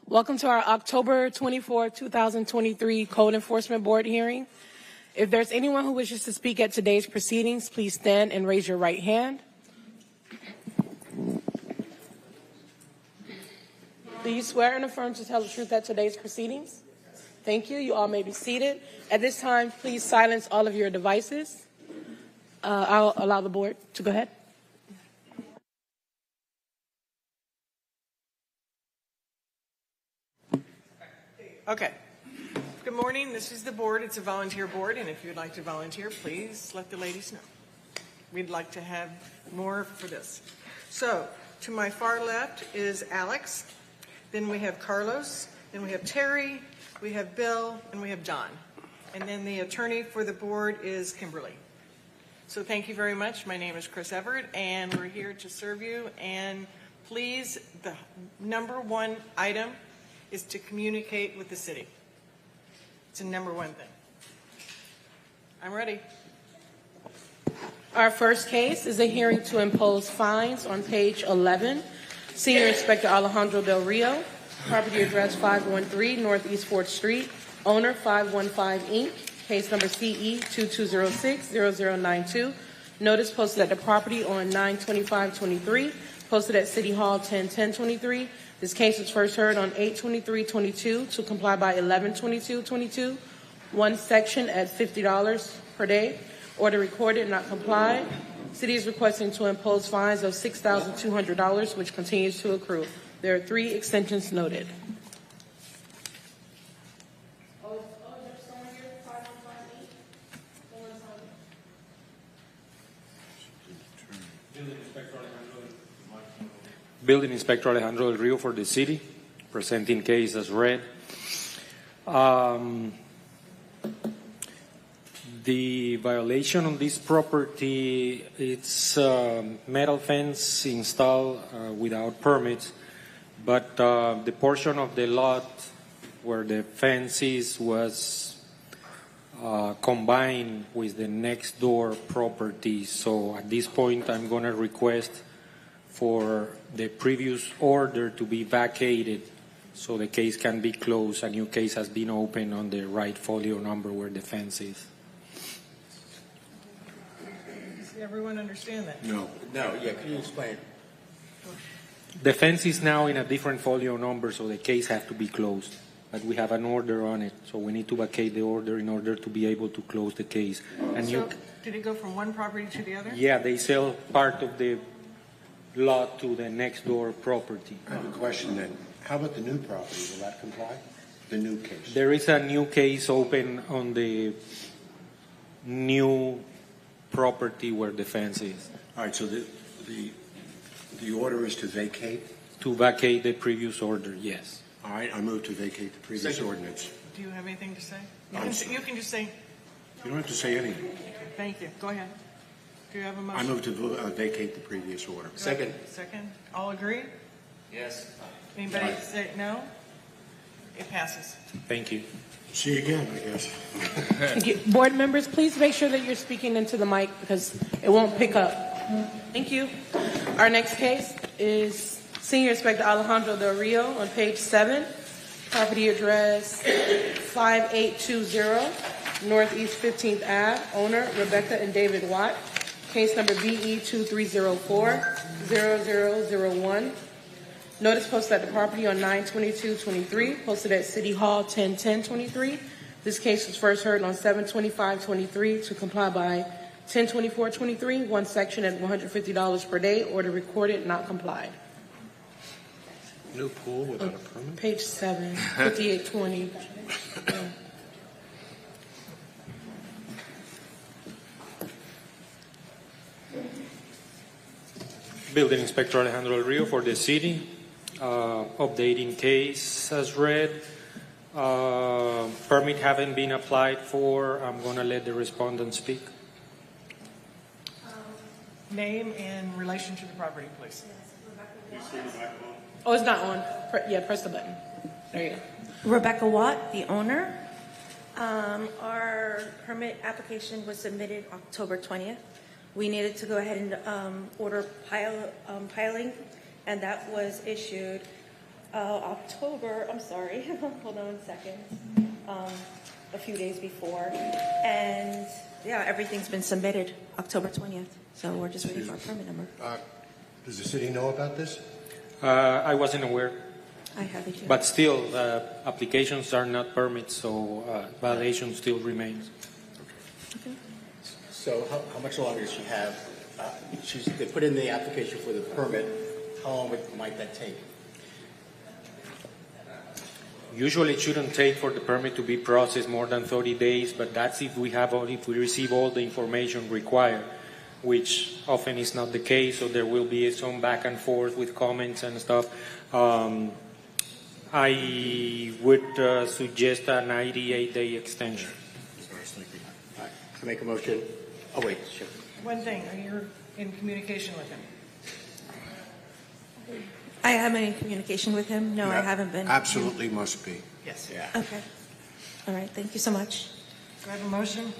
Welcome to our October 24, 2023 Code Enforcement Board hearing. If there's anyone who wishes to speak at today's proceedings, please stand and raise your right hand. Do you swear and affirm to tell the truth at today's proceedings? Thank you. You all may be seated. At this time, please silence all of your devices. I'll allow the board to go ahead. Okay. Good morning. This is the board. It's a volunteer board, and if you'd like to volunteer, please let the ladies know. We'd like to have more for this. So, to my far left is Alex. Then we have Carlos. Then we have Terry. We have Bill, and we have John. And then the attorney for the board is Kimberly. So thank you very much. My name is Chris Everett, and we're here to serve you. And please, the number one item is to communicate with the city. It's the number one thing. I'm ready. Our first case is a hearing to impose fines on page 11. Senior Inspector Alejandro Del Rio, property address 513 Northeast 4th Street, owner 515 Inc., case number CE 2206-0092. Notice posted at the property on 9/25/23, posted at City Hall 10/10/23. This case was first heard on 8/23/22 to comply by 11/22/22. One section at $50 per day. Order recorded, not complied. City is requesting to impose fines of $6,200, which continues to accrue. There are 3 extensions noted. Building Inspector Alejandro Del Rio for the city, presenting case as read. The violation on this property, it's metal fence installed without permits, but the portion of the lot where the fence is was combined with the next door property. So at this point, I'm going to request for the previous order to be vacated so the case can be closed. A new case has been opened on the right folio number where the fence is. Does everyone understand that? No, yeah, can you explain? The fence is now in a different folio number, so the case has to be closed. But we have an order on it, so we need to vacate the order in order to be able to close the case. And So, did it go from one property to the other? Yeah, they sell part of the lot to the next door property. I have a question then. How about the new property? Will that comply? The new case? There is a new case open on the new property where the fence is. All right, so the order is to vacate? To vacate the previous order, yes. All right, I move to vacate the previous ordinance. Do you have anything to say? You can just say, You don't have to say anything. thank you. Go ahead. Do you have a motion? I move to vacate the previous order. Second. Second. All agree? Yes. Anybody say no? It passes. Thank you. See you again, I guess. Thank you. Board members, please make sure that you're speaking into the mic because it won't pick up. Thank you. Our next case is Senior Inspector Alejandro Del Rio on page 7, property address 5820 Northeast 15th Ave, owner Rebecca and David Watt, case number BE 2304-0001. Notice posted at the property on 9/22/23, posted at City Hall 10/10/23. This case was first heard on 7/25/23 to comply by 10/24/23. One section at $150 per day. Order recorded, not complied. New pool without a permit? Page 7, 5820. Building Inspector Alejandro Del Rio for the city, updating case as read. Permit haven't been applied for. I'm going to let the respondent speak. Name and relation to the property, please. Oh, it's not on. Press the button. There you go. Rebecca Watt, the owner. Our permit application was submitted October 20th. We needed to go ahead and order piling, and that was issued October, I'm sorry, hold on 1 second, a few days before. And yeah, everything's been submitted October 20th. So we're just waiting for a permit number. Does the city know about this? I wasn't aware, I have it here. but still, applications are not permits, so violation still remains. So how much longer does she have? They put in the application for the permit. How long might that take? Usually, it shouldn't take for the permit to be processed more than 30 days, but that's if we receive all the information required, which often is not the case. So there will be some back and forth with comments and stuff. I would suggest a 98-day extension. All right. I make a motion. Oh, wait. Sure. One thing, are you in communication with him? I am in communication with him. No, I haven't been. Absolutely must be. Yes. Yeah. Okay. All right. Thank you so much. Do I have a motion?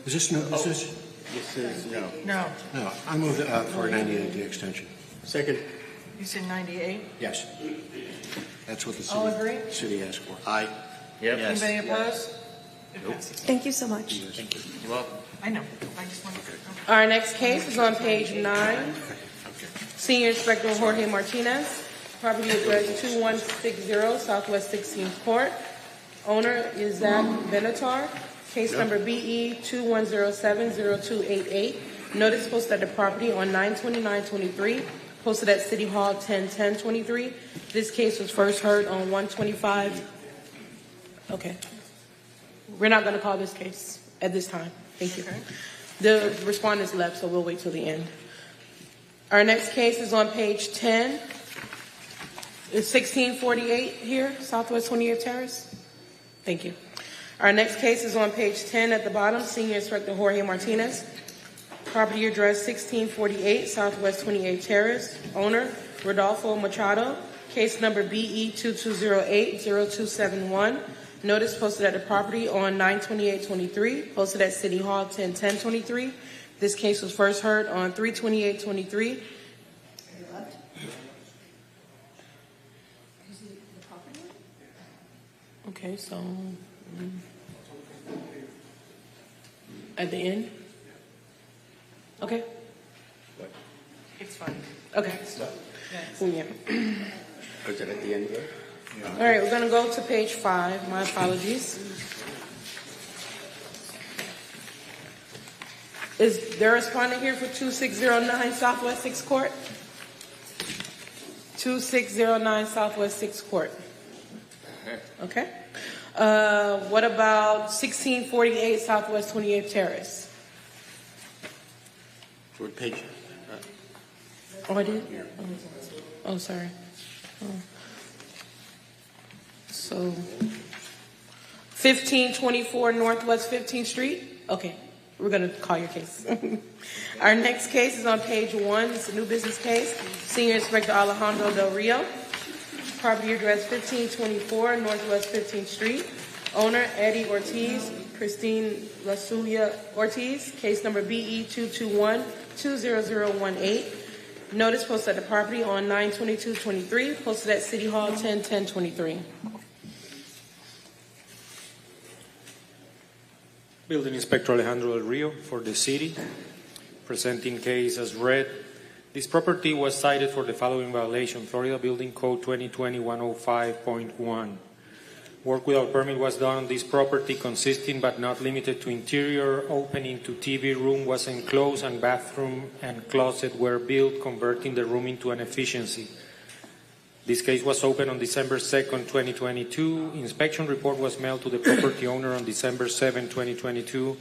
Is this new? Is this? This is no. No. No, I move for a 98-day extension. Second. You said 98? Yes. That's what the All agree? city asked for. Aye. Yes. Anybody opposed? It passes. Thank you so much. Thank you. You're welcome. I know. I just wanted to. Our next case is on page 9. Senior Inspector Jorge Martinez, property address 2160 Southwest 16th Court. Owner is Zach Benatar. Case number BE 21070288. Notice posted at the property on 9/29/23. Posted at City Hall 10/10/23. This case was first heard on 1/25. Okay. We're not going to call this case at this time. Thank you. Okay. The respondents left, so we'll wait till the end. Our next case is on page 10. It's 1648 here, Southwest 28th Terrace. Thank you. Our next case is on page 10 at the bottom, Senior Inspector Jorge Martinez. Property address 1648 Southwest 28th Terrace. Owner, Rodolfo Machado. Case number BE 22080271. Notice posted at the property on 9/28/23. Posted at City Hall 10/10/23. This case was first heard on 3/28/23. Okay, so at the end? Okay. It's fine. Okay. Oh, yeah. Is that at the end there? All right, we're going to go to page 5. My apologies. Is there a respondent here for 2609 Southwest 6th Court? 2609 Southwest 6th Court. Okay. What about 1648 Southwest 28th Terrace? What page? Oh, I did? Oh, sorry. Oh. So, 1524 Northwest 15th Street? Okay, we're going to call your case. Our next case is on page 1. It's a new business case. Senior Inspector Alejandro Del Rio. Property address 1524 Northwest 15th Street. Owner Eddie Ortiz, Christine Lasulia Ortiz. Case number BE 221-20018. Notice posted at the property on 9/22/23. Posted at City Hall 10/10/23. Building Inspector Alejandro Del Rio for the city, presenting case as read. This property was cited for the following violation: Florida Building Code 2020-105.1. Work without permit was done on this property, consisting but not limited to interior opening to TV room was enclosed, and bathroom and closet were built, converting the room into an efficiency. This case was opened on December 2nd, 2022. Inspection report was mailed to the property owner on December 7, 2022.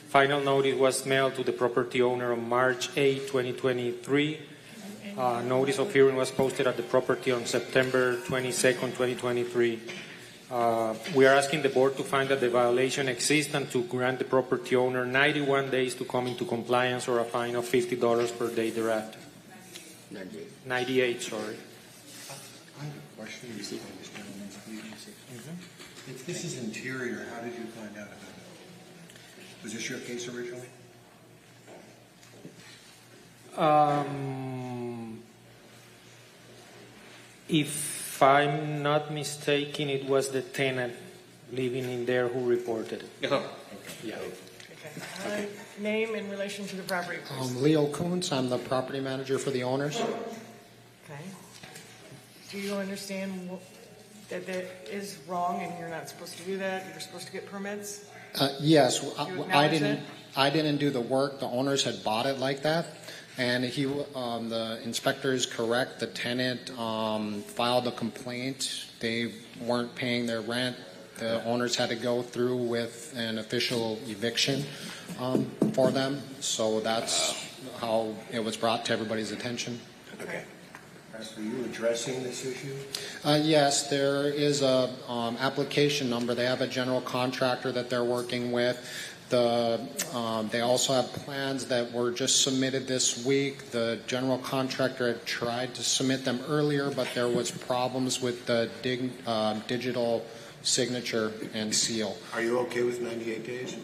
Final notice was mailed to the property owner on March 8, 2023. Notice of hearing was posted at the property on September 22nd, 2023. We are asking the board to find that the violation exists and to grant the property owner 91 days to come into compliance, or a fine of $50 per day thereafter. 98, sorry. I have a question. If this is interior, how did you find out about it? Was this your case originally? If If I'm not mistaken, it was the tenant living in there who reported it. Yeah. Okay. Name in relation to the property, please. Leo Kuntz, I'm the property manager for the owners. Okay. Do you understand that that is wrong and you're not supposed to do that? You're supposed to get permits? Yes, You I acknowledge didn't. that? I didn't do the work. The owners had bought it like that, and the inspector is correct. The tenant filed a complaint. They weren't paying their rent. The owners had to go through with an official eviction for them. So that's how it was brought to everybody's attention. Okay. Are you addressing this issue? Yes, there is a application number. They have a general contractor that they're working with. They also have plans that were just submitted this week. The general contractor had tried to submit them earlier, but there was problems with the digital signature and seal. Are you okay with 98 days?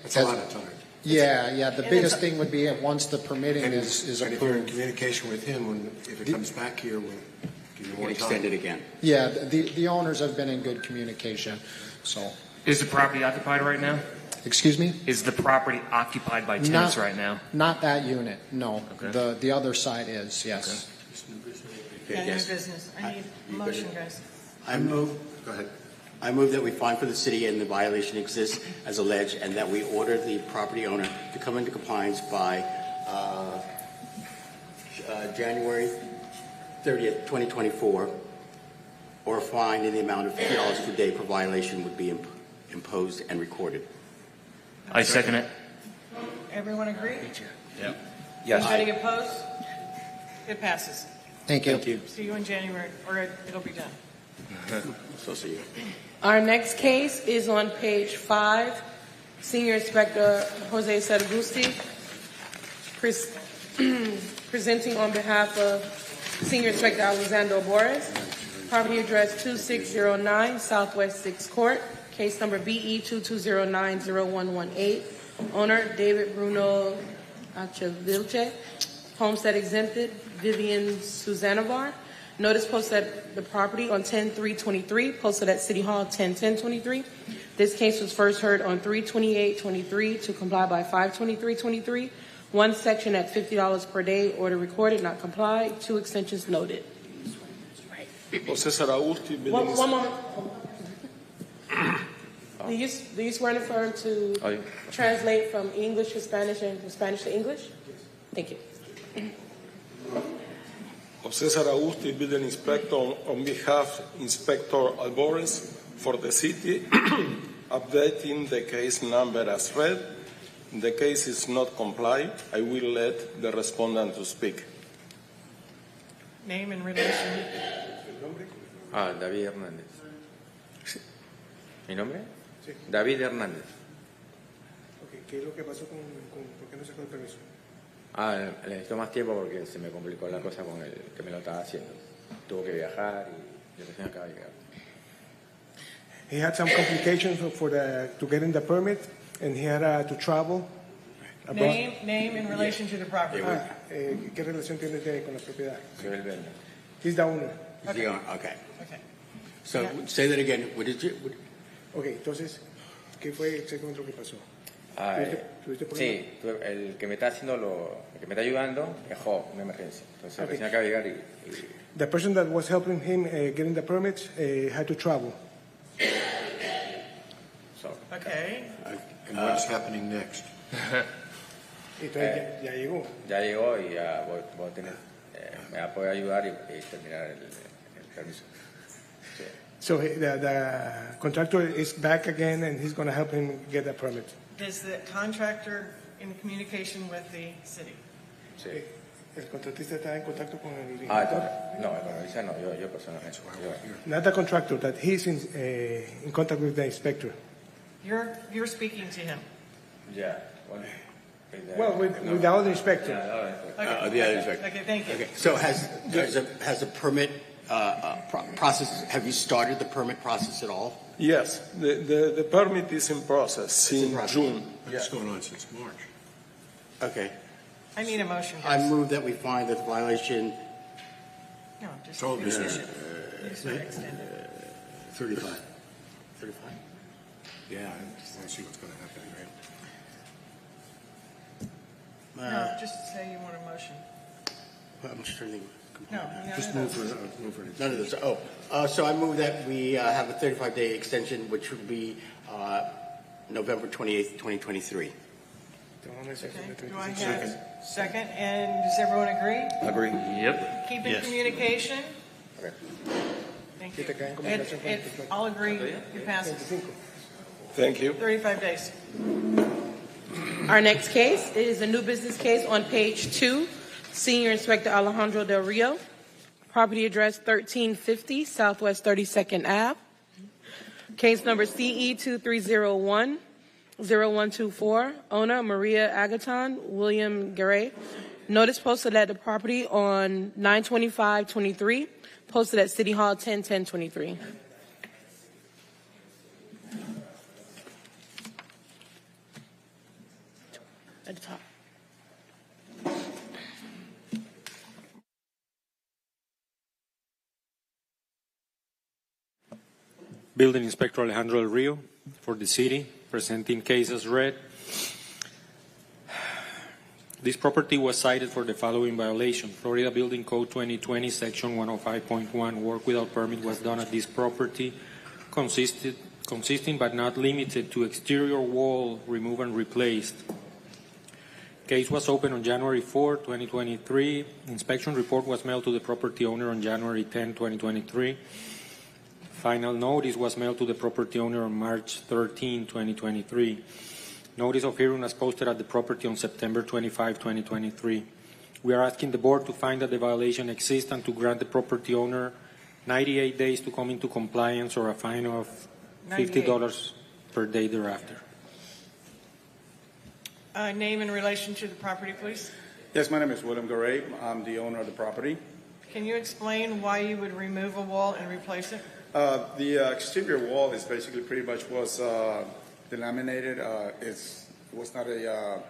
That's a lot of time. Yeah. The biggest thing would be once the permitting is And if you're in approved. communication with him, if it comes back here, we'll give you more And time. extend it again. Yeah, the owners have been in good communication. So, Is the property occupied right now? excuse me? Is the property occupied by tenants Not- right now? Not that unit, no. Okay. The other side is, yes. Yeah, new Yes. business. I need a motion, guys. I move Go ahead. I move that we find for the city and the violation exists as alleged, and that we order the property owner to come into compliance by January 30th, 2024, or a fine in the amount of $50 per day per violation would be imposed and recorded. I second it. Everyone agree? Yes. Anybody opposed? It passes. Thank you. See you in January, or it'll be done. So see you. Our next case is on page 5. Senior Inspector Jose Saragusti presenting on behalf of Senior Inspector Alexander Boris. Property address 2609 Southwest 6th Court. Case number BE 22090118. Owner David Bruno Achavilche. Homestead exempted Vivian Suzanovar. Notice posted at the property on 10/3/23, posted at City Hall 10/10/23. This case was first heard on 3/28/23 to comply by 5/23/23. One section at $50 per day, order recorded, not complied. 2 extensions noted. José Saragusti, One moment. Do you swear and affirm to translate from English to Spanish and from Spanish to English? Thank you. José Saragusti, building inspector, on behalf Inspector Albores for the city, updating the case number as read. The case is not complied. I will let the respondent to speak. Name and relation. David Hernández. ¿Mi nombre? David Hernández. ¿Qué es lo que pasó por qué no sacó el permiso? Le necesito más tiempo porque se me complicó la cosa con el que me lo estaba haciendo. Tuvo que viajar y recién acaba de llegar. He had some complications to getting the permit, and he had to travel. Name in relation to the property. ¿Qué relación tiene con la propiedad? Soy el dueño. He's the owner. Okay. Okay. So say that again. What did you? Okay, entonces, ¿qué fue exactamente lo que pasó? ¿Tuviste Sí, el que me está haciendo el que me está ayudando dejó una emergencia. Entonces recién acaba de llegar y The person that was helping him getting the permits had to travel. Okay. And what's happening next? Entonces ya llegó. ya llegó y ya voy a tener, me va a poder ayudar y terminar el permiso. Sí. So the contractor is back again, and he's going to help him get the permit. Is the contractor in communication with the city? Sí. El contratista está en contacto con el No, el economista no, yo personalmente. Not the contractor, that he's in contact with the inspector. You're speaking to him. Yeah. Well, with the other inspector. Okay. The other inspector. Okay, thank you. Okay. So has a permit process? Have you started the permit process at all? Yes, the permit is in process since June. What's going on since March? Okay. I need a motion. I move that we find that the violation No, just. Sole business. Just extend it. 35. 35? Yeah, I just want to see what's going to happen, right? No, just say you want a motion. I'm just trying to think. No, Just move for it. None of those. So I move that we have a 35-day extension, which would be November 28th, 2023. Okay. Do I have second? And does everyone agree? Agree. Yep. Keep in communication. Thank you. I'll agree. It passes. Thank you. 35 days. Our next case is a new business case on page 2. Senior Inspector Alejandro Del Rio. Property address 1350 Southwest 32nd Ave. Case number CE 2301-0124. Owner Maria Agaton, William Garay. Notice posted at the property on 9/25/23. Posted at City Hall 10/10/23. At the top. Building Inspector Alejandro Del Rio for the city, presenting case as read. This property was cited for the following violation. Florida Building Code 2020, Section 105.1, work without permit was done at this property, consisting but not limited to exterior wall remove and replaced. Case was opened on January 4, 2023. Inspection report was mailed to the property owner on January 10, 2023. Final notice was mailed to the property owner on March 13, 2023. Notice of hearing was posted at the property on September 25, 2023. We are asking the board to find that the violation exists and to grant the property owner 98 days to come into compliance or a fine of $50 per day thereafter. Name in relation to the property, please. Yes, my name is William Garay. I'm the owner of the property. Can you explain why you would remove a wall and replace it? The exterior wall is basically pretty much was delaminated. It was not I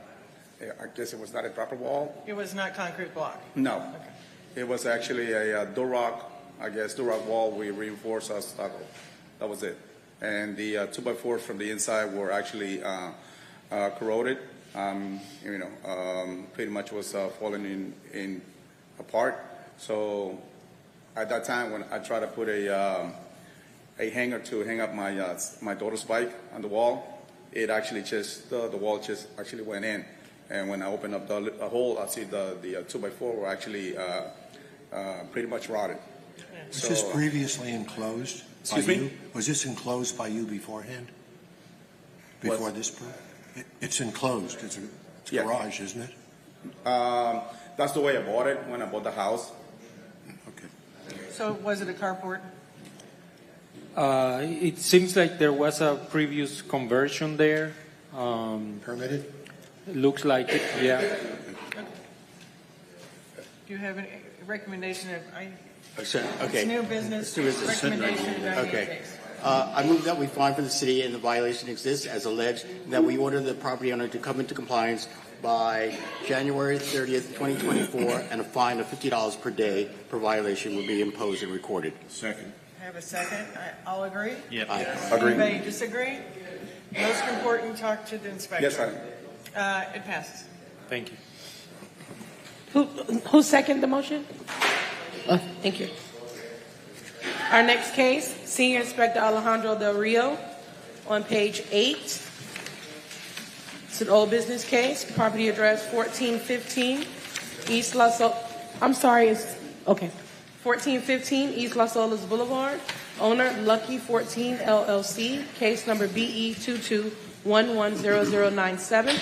guess it was not a proper wall. It was not concrete block? No. Okay. It was actually a Durock, Durock wall we reinforced as stucco. That was it. And the 2x4s from the inside were actually corroded. Pretty much was falling in apart. So at that time when I tried to put a hanger to hang up my daughter's bike on the wall, it actually just the wall just actually went in, and when I opened up the hole, I see the 2x4 were actually pretty much rotted. Was this previously enclosed by you? Was this enclosed by you beforehand? Before this? It's enclosed. It's a garage, isn't it? That's the way I bought it when I bought the house. Okay. So was it a carport? It seems like there was a previous conversion there. Permitted? Looks like it, yeah. Do you have any recommendation of, Okay. it's new business, recommendation of 98 days? I move that we fine for the city and the violation exists as alleged, and that we order the property owner to come into compliance by January 30th, 2024, and a fine of $50 per day per violation will be imposed and recorded. Second. Have a second? All agree? Yep. Agree. Anybody disagree? Most important, talk to the inspector. Yes, ma'am. It passes. Thank you. Who seconded the motion? Thank you. Our next case, Senior Inspector Alejandro Del Rio, on page 8. It's an old business case, property address 1415 East Las Olas. I'm sorry, it's okay. 1415 East Las Olas Boulevard. Owner Lucky 14 LLC. Case number BE 22110097.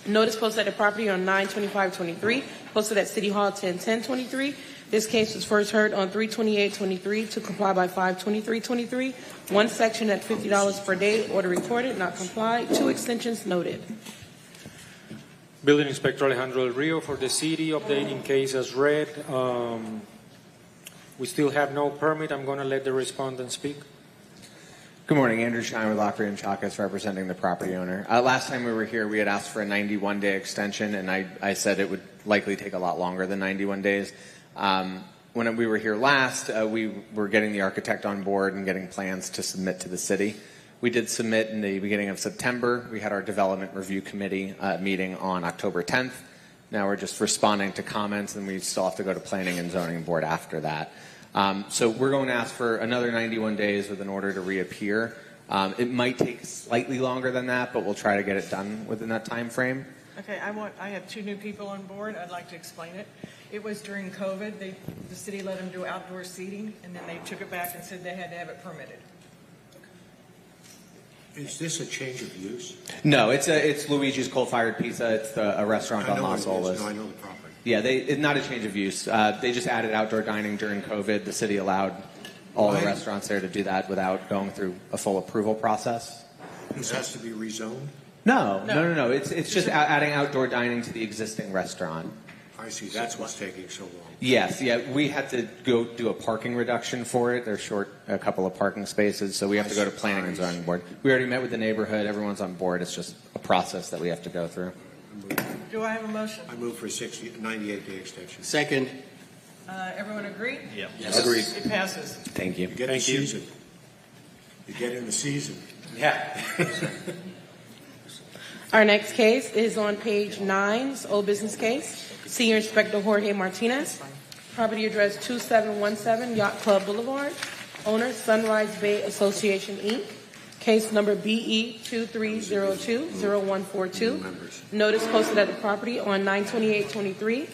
Notice posted at the property on 9/25/23. Posted at City Hall 10/10/23. This case was first heard on 3/28/23 to comply by 5/23/23. One section at $50 per day. Order recorded, not complied. 2 extensions noted. Building Inspector Alejandro Del Rio for the city, updating case as read. We still have no permit. I'm going to let the respondent speak. Good morning, Andrew Schein with Lockridge and Chalkus, representing the property owner. Last time we were here, we had asked for a 91-day extension, and I said it would likely take a lot longer than 91 days. When when we were here last, we were getting the architect on board and getting plans to submit to the city. We did submit in the beginning of September. We had our development review committee meeting on October 10th. Now we're just responding to comments, and we still have to go to planning and zoning board after that. So we're going to ask for another 91 days with an order to reappear. It might take slightly longer than that, but we'll try to get it done within that time frame. Okay, I have two new people on board. I'd like to explain it. It was during COVID. The city let them do outdoor seating, and then they took it back and said they had to have it permitted. Is this a change of use? No, it's Luigi's Coal-Fired Pizza. It's a restaurant on Las Olas. No, I know the property. Yeah, it's not a change of use. They just added outdoor dining during COVID. The city allowed all the restaurants there to do that without going through a full approval process. This has to be rezoned? No. It's just adding outdoor dining to the existing restaurant. I see. That's what's taking so long. Yes, we had to go do a parking reduction for it. They're short a couple of parking spaces, so we have to go to planning and zoning board. We already met with the neighborhood. Everyone's on board. It's just a process that we have to go through. Do I have a motion? I move for a 98-day extension. Second. Everyone agree? Yep. Yes. Agreed. It passes. Thank you. You get the season. You get in the season. Yeah. Our next case is on page 9, it's old business case. Senior Inspector Jorge Martinez. Property address 2717 Yacht Club Boulevard. Owner Sunrise Bay Association, Inc. Case number BE 2302-0142. Notice posted at the property on 9/28/23.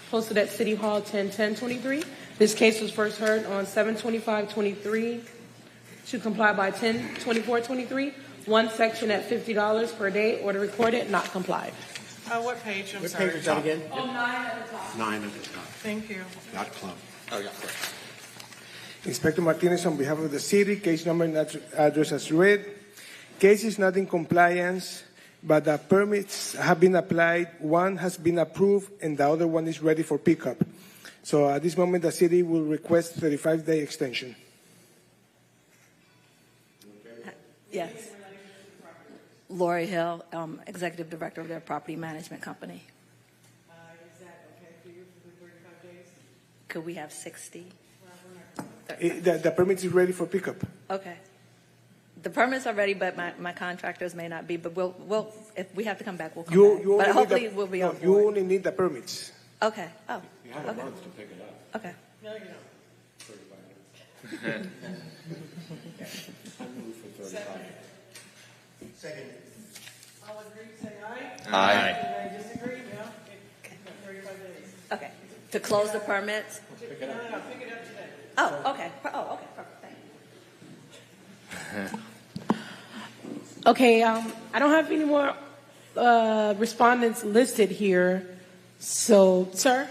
Posted at City Hall 10/10/23. This case was first heard on 7/25/23 to comply by 10/24/23. One section at $50 per day. Order recorded, not complied. What page? I'm What sorry. page is that again? 9 at the top. 9 at the top. Thank you. Yacht Club. Oh, yeah. Inspector Martinez, on behalf of the city, case number and address as read. Case is not in compliance, but the permits have been applied. One has been approved, and the other one is ready for pickup. So at this moment, the city will request 35-day extension. Yes. Lori Hill, Executive Director of their property management company. Is that okay for you for the 35 days? Could we have 60? The permit is ready for pickup. Okay. The permits are ready, but my contractors may not be. But we'll if we have to come back, we'll come back. But hopefully we'll be on board. You only need the permits. Okay. Oh. You have a month to pick it up. Okay. No, you don't. I move for 35. Second. All agree, say aye. Aye. Anybody disagree? No? 35 days. Okay. To close the permits. No, pick it up today. Oh. Okay. Oh. Okay. Perfect. Thank you. Okay, I don't have any more respondents listed here. So, sir,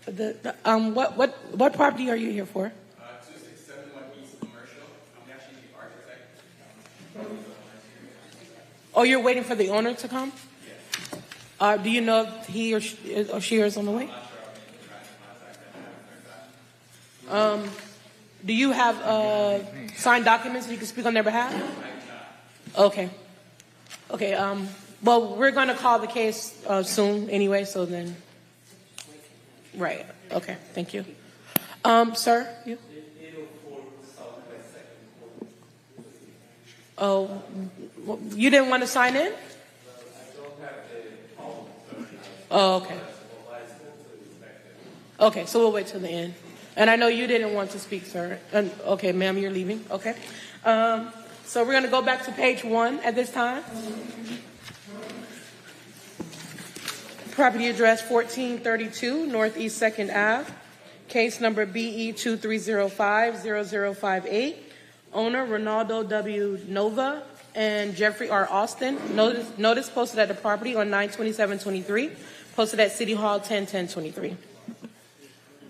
what property are you here for? 2671 East Commercial. I'm actually the architect. Oh, you're waiting for the owner to come? Yes. Do you know if he or she is on the way? Do you have signed documents so you can speak on their behalf? Okay. Okay. Well, we're going to call the case soon anyway, so then. Right. Okay. Thank you. Sir, you? Oh, you didn't want to sign in? Oh, okay. Okay, so we'll wait till the end. And I know you didn't want to speak, sir. Okay, ma'am, you're leaving. Okay. So we're going to go back to page 1 at this time. Property address 1432 Northeast 2nd Ave. Case number BE 2305-0058. Owner Ronaldo W. Nova and Jeffrey R. Austin. Notice posted at the property on 9/27/23. Posted at City Hall 10/10/23.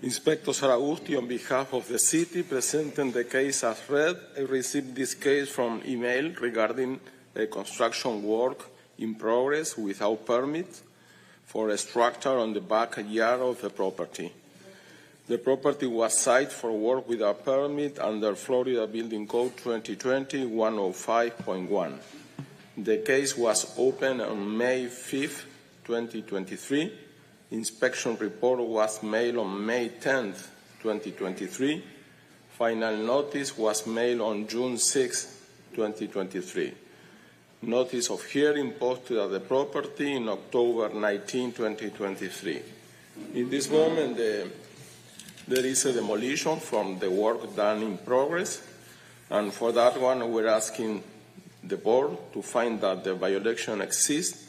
Inspector Saragusti, on behalf of the city, presenting the case as read. I received this case from email regarding a construction work in progress without permit for a structure on the backyard of the property. The property was sited for work without permit under Florida Building Code 2020-105.1. The case was opened on May 5, 2023. Inspection report was mailed on May 10, 2023. Final notice was mailed on June 6, 2023. Notice of hearing posted at the property in October 19, 2023. In this moment, there is a demolition from the work done in progress, and for that one, we're asking the board to find that the violation exists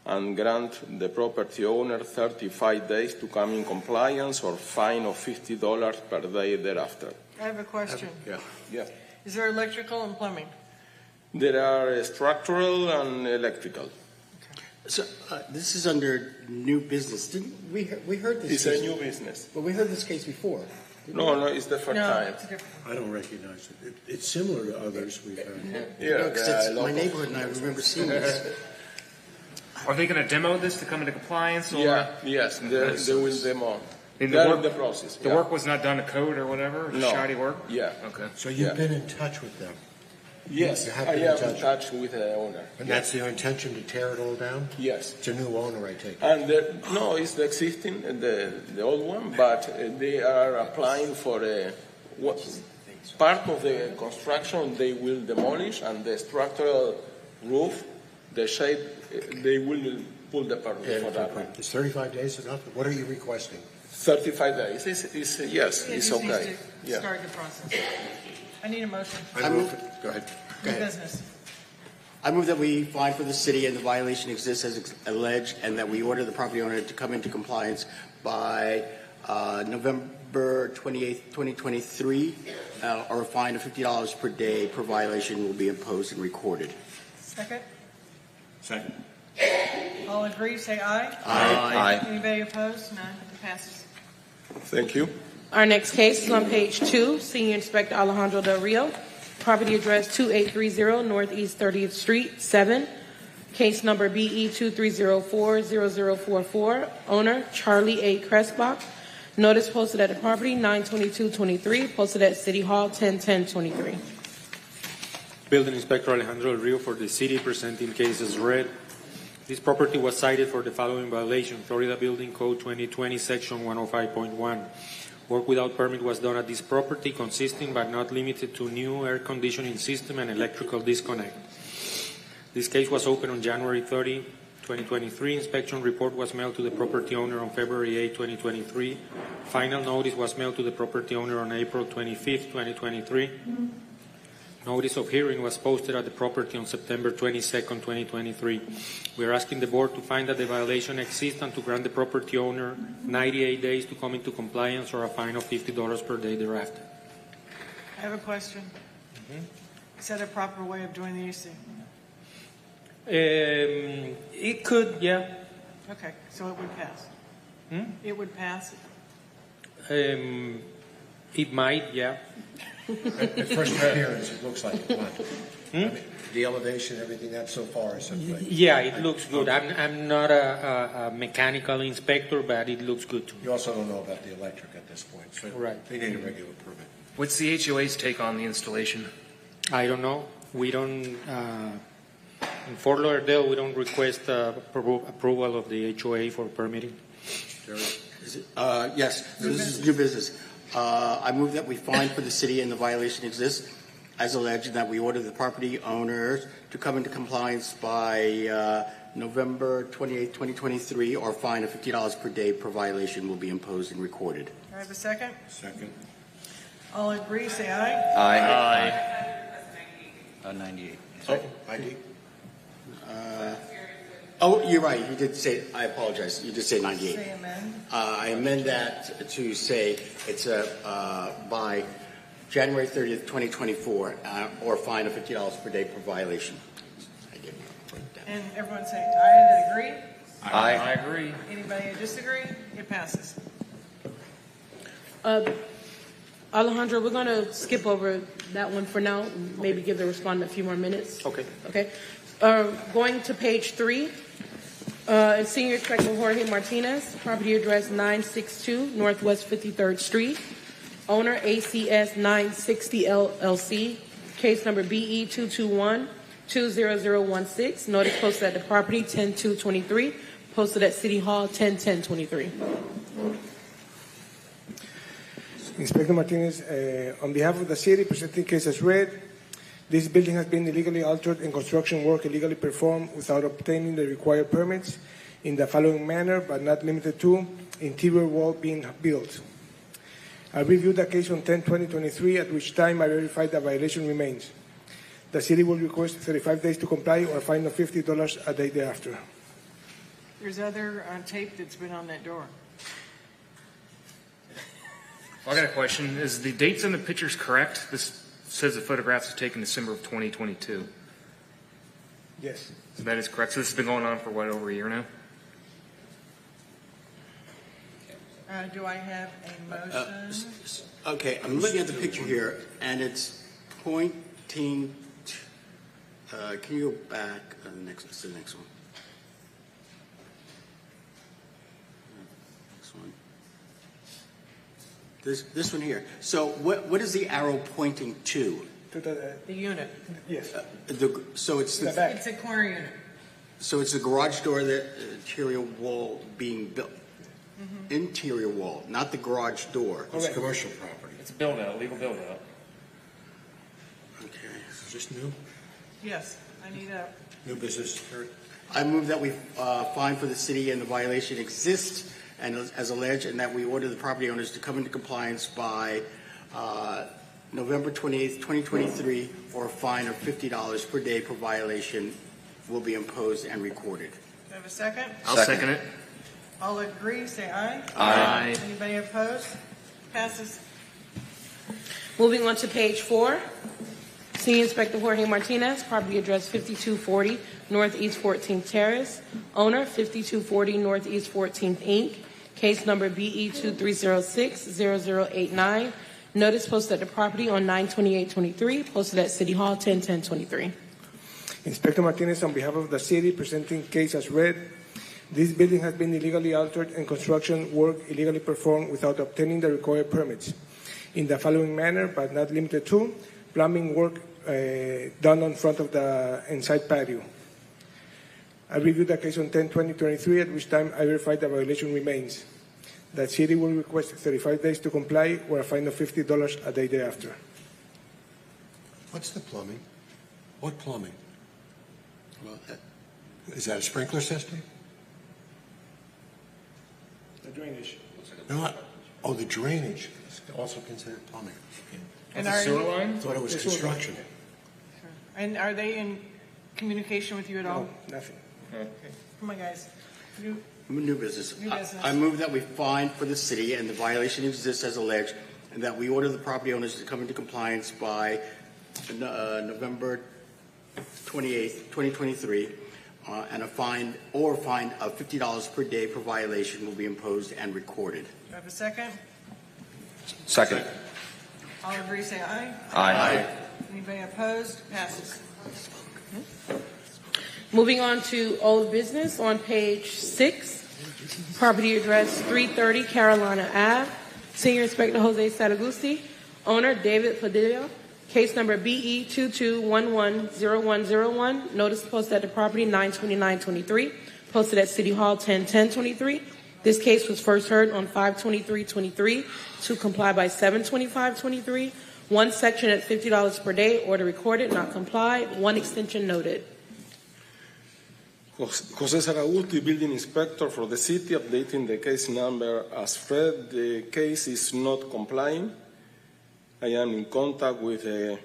and grant the property owner 35 days to come in compliance or fine of $50 per day thereafter. I have a question. Yeah. Is there electrical and plumbing? There are structural and electrical. So this is under new business. Didn't we heard this? It's case, a new business. But we heard this case before. No, it's the first time. It's a different. I don't recognize it. It's similar to others we've had. Yeah, No, 'cause it's my neighborhood and I remember seeing this. Are they going to demo this to come into compliance? Or? Yes, they will demo. In They're the in the process. The work was not done to code or whatever? No. Shoddy work? Yeah. Okay. So you've been in touch with them? Yes, You have I been am in touch with the owner. And that's their intention to tear it all down? Yes. It's a new owner, I take it? And no, it's the existing, the old one, but they are applying for part of the construction they will demolish, and the structural roof, the shape, they will pull the permit for that one. Is 35 days enough? What are you requesting? 35 days. Yes, It it's just needs okay. to Yeah. start the process. I need a motion. I move. Go ahead. New business. I move that we fine for the city and the violation exists as alleged, and that we order the property owner to come into compliance by November 28th, 2023, or a fine of $50 per day per violation will be imposed and recorded. Second. Second. All agree, say aye. Aye. Anybody opposed? None. It passes. Thank you. Our next case is on page 2, Senior Inspector Alejandro Del Rio. Property address 2830 Northeast 30th Street, 7. Case number BE 23040044. Owner Charlie A. Cressbach. Notice posted at the property 9/22/23. Posted at City Hall 10/10/23. Building Inspector Alejandro Del Rio for the city, presenting cases read. This property was cited for the following violation: Florida Building Code 2020, Section 105.1. Work without permit was done at this property, consisting but not limited to new air conditioning system and electrical disconnect. This case was opened on January 30, 2023. Inspection report was mailed to the property owner on February 8, 2023. Final notice was mailed to the property owner on April 25, 2023. Notice of hearing was posted at the property on September 22, 2023. We are asking the board to find that the violation exists and to grant the property owner 98 days to come into compliance or a fine of $50 per day thereafter. I have a question. Is that a proper way of doing the AC? It could, yeah. Okay, so it would pass. It would pass. It might, yeah. At first appearance, it looks like it would. I mean, the elevation, everything that so far is okay. Yeah, it looks good. I'm not a mechanical inspector, but it looks good to me. You also don't know about the electric at this point, so Right. they need a regular permit. What's the HOA's take on the installation? I don't know. We don't, in Fort Lauderdale, we don't request approval of the HOA for permitting. Yes, this is new business. I move that we fine for the city and the violation exists as alleged, and that we order the property owners to come into compliance by November 28, 2023, or fine of $50 per day per violation will be imposed and recorded. I have a second. Second. All agree, say aye. Aye. 98. Oh, ID? Oh, you're right. You did say, I apologize. You did say 98. Say amend. I amend that to say it's by January 30th, 2024, or a fine of $50 per day per violation. I did put it down. And everyone say aye that agree. I agree. Anybody disagree? It passes. Alejandro, we're going to skip over that one for now, maybe give the respondent a few more minutes. Okay. Okay. Going to page 3, Senior Inspector Jorge Martinez, property address 962 Northwest 53rd Street. Owner ACS 960 LLC. Case number BE 221-20016. Notice posted at the property 10/2/23. Posted at City Hall 10/10/23. Inspector Martinez, on behalf of the city, presenting case as read. This building has been illegally altered and construction work illegally performed without obtaining the required permits in the following manner, but not limited to: interior wall being built. I reviewed the case on 10/20/23, at which time I verified the violation remains. The city will request 35 days to comply or a fine of $50 a day thereafter. There's other tape that's been on that door. I got a question. Is the dates in the pictures correct? This says the photographs were taken December of 2022. Yes. So that is correct. So this has been going on for what, over a year now? Do I have a motion? Okay, I'm looking at the picture here, and it's pointing. Can you go back to the next one? Next one. This one here. So what is the arrow pointing to? To The unit. Yes. So it's The back. It's a corner unit. So it's the garage door, the interior wall being built. Interior wall, not the garage door. It's commercial property. It's a build out, legal build out. Okay. Is this new? Yes, I need a, New business? I move that we fine for the city and the violation exists and as alleged, and that we order the property owners to come into compliance by November 28th, 2023, or a fine of $50 per day per violation will be imposed and recorded. do I have a second? I'll second it. All agree, say aye. Aye. Anybody opposed? Passes. Moving on to page 4. Senior Inspector Jorge Martinez, property address 5240 Northeast 14th Terrace. Owner 5240 Northeast 14th Inc. Case number BE 2306-0089. Notice posted at the property on 9/28/23. Posted at City Hall 10/10/23. Inspector Martinez, on behalf of the city, presenting case as read. This building has been illegally altered and construction work illegally performed without obtaining the required permits in the following manner, but not limited to: plumbing work done on front of the inside patio. I reviewed the case on 10/20/23, at which time I verified the violation remains. The city will request 35 days to comply or a fine of $50 a day thereafter. What's the plumbing? What plumbing? Well, Is that a sprinkler system? The drainage. No. The drainage. It's also considered plumbing. And That's a sewer line? I thought it was construction. And are they in communication with you at all? No, nothing. Okay. Come on, guys. New business. New business. I move that we fine for the city and the violation exists as alleged, and that we order the property owners to come into compliance by November 28th, 2023, and a fine of $50 per day per violation will be imposed and recorded. Do I have a second? Second. All agree, say aye. Aye. Anybody opposed? Passes. Moving on to old business on page 6. Property address 330 Carolina Ave. Senior Inspector Jose Saragusti. Owner David Padilla. Case number BE 22110101. Notice posted at the property 9/29/23. Posted at City Hall 10/10/23. This case was first heard on 5/23/23 to comply by 7/25/23. One section at $50 per day. Order recorded, not complied. One extension noted. Jose Saragusti, building inspector for the city, updating the case number as read. The case is not complying. I am in contact with a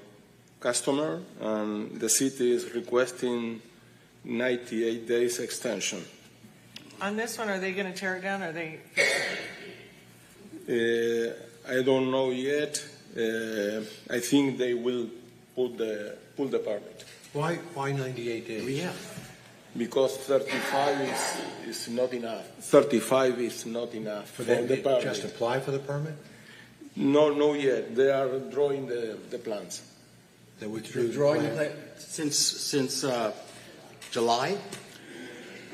customer, and the city is requesting 98 days extension. On this one, are they going to tear it down? Or are they? I don't know yet. I think they will pull the permit. Why 98 days? Yeah. Because 35 is not enough. 35 is not enough For for them the to permit. just apply for the permit? No yet. They are drawing the plans. They withdrew the Drawing plan? since July.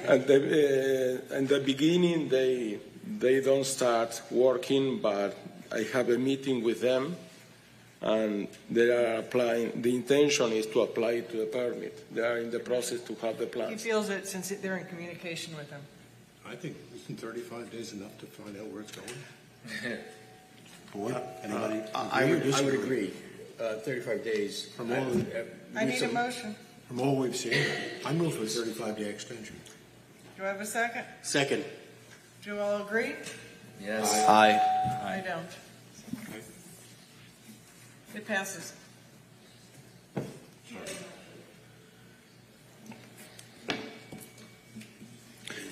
At the beginning, they don't start working, but I have a meeting with them, and they are applying. The intention is to apply to the permit. They are in the process to have the He plans. feels that since they're in communication with them. I think isn't 35 days enough to find out where it's going? Board, anybody I agree or would disagree? agree. 35 days. From all, I need a motion. from all we've seen, I move for a 35-day extension. Do I have a second? Second. Do you all agree? Yes. Aye. I don't. It passes.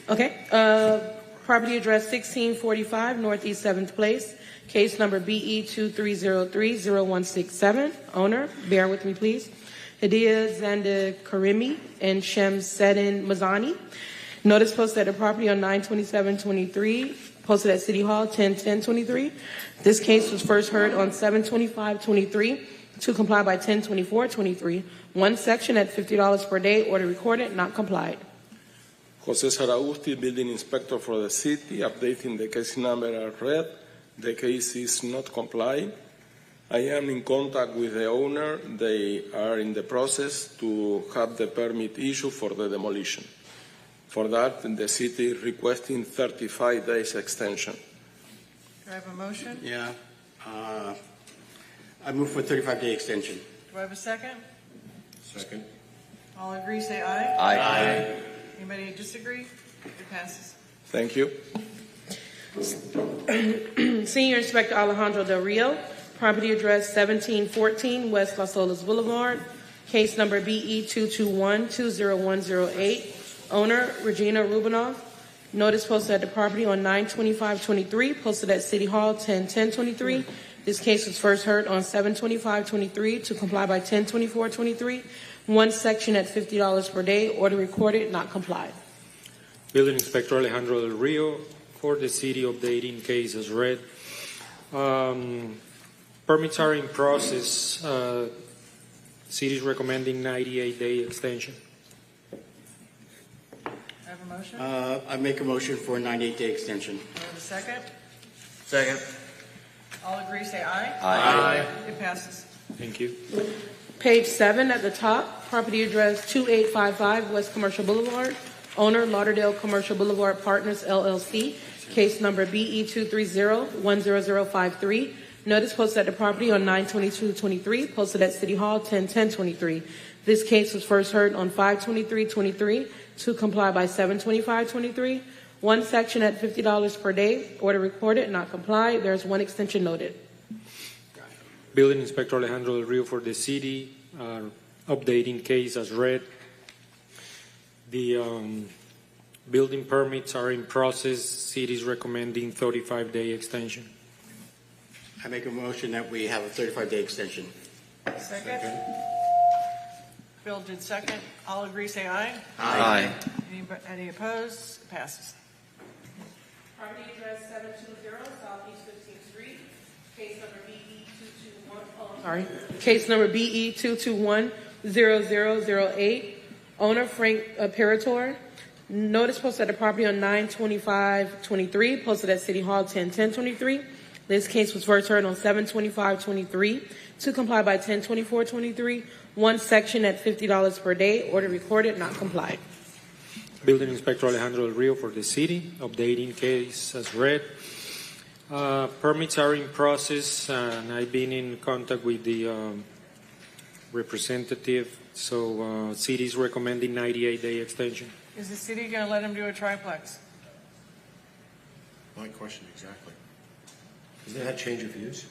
Okay, property address 1645 Northeast 7th Place, case number BE 2303-0167. Owner, bear with me please. Hadia Zanda Karimi and Shem Sedin Mazani. Notice posted at the property on 9/27/23, posted at City Hall 10/10/23. This case was first heard on 7/25/23 to comply by 10/24/23. One section at $50 per day, order recorded, not complied. Jose Saragusti, building inspector for the city, updating the case number as read. The case is not complying. I am in contact with the owner. They are in the process to have the permit issued for the demolition. For that, the city is requesting 35 days extension. Do I have a motion? Yeah. I move for a 35-day extension. Do I have a second? Second. All agree, say aye. Aye. Anybody disagree? It passes. Thank you. Senior Inspector Alejandro Del Rio, property address 1714 West Las Olas Boulevard, case number BE 221-20108. Owner, Regina Rubinoff. Notice posted at the property on 9/25/23, posted at City Hall 10/10/23. This case was first heard on 7/25/23 to comply by 10/24/23. One section at $50 per day, order recorded, not complied. Building Inspector Alejandro Del Rio for the city, updating case as read. Permits are in process. City is recommending 98-day extension. I have a motion? I make a motion for a 98-day extension. Do I have a second? Second. All agree, say aye. Aye. It passes. Thank you. Page 7 at the top, property address 2855 West Commercial Boulevard. Owner, Lauderdale Commercial Boulevard Partners, LLC. Case number BE 230-10053. Notice posted at the property on 9/22/23, posted at City Hall 10/10/23. This case was first heard on 5/23/23 to comply by 7/25/23. One section at $50 per day, order recorded, not complied. There is one extension noted. Building Inspector Alejandro Del Rio for the city, updating case as read. The building permits are in process. City is recommending 35-day extension. I make a motion that we have a 35-day extension. Second? Bill did second. All agree, say aye. Aye. Any opposed? It passes. Property address 720 Southeast 15th Street, case number BE 221. Sorry. Case number BE 221-0008. Owner Frank Parator. Notice posted at the property on 9/25/23, posted at City Hall 10/10/23. This case was first heard on 7/25/23 to comply by 10/24/23. One section at $50 per day, order recorded, not complied. Building Inspector Alejandro Del Rio for the city, updating case as read. Permits are in process, and I've been in contact with the representative, so city is recommending 98-day extension. Is the city going to let him do a triplex? My question exactly. Isn't that change of use?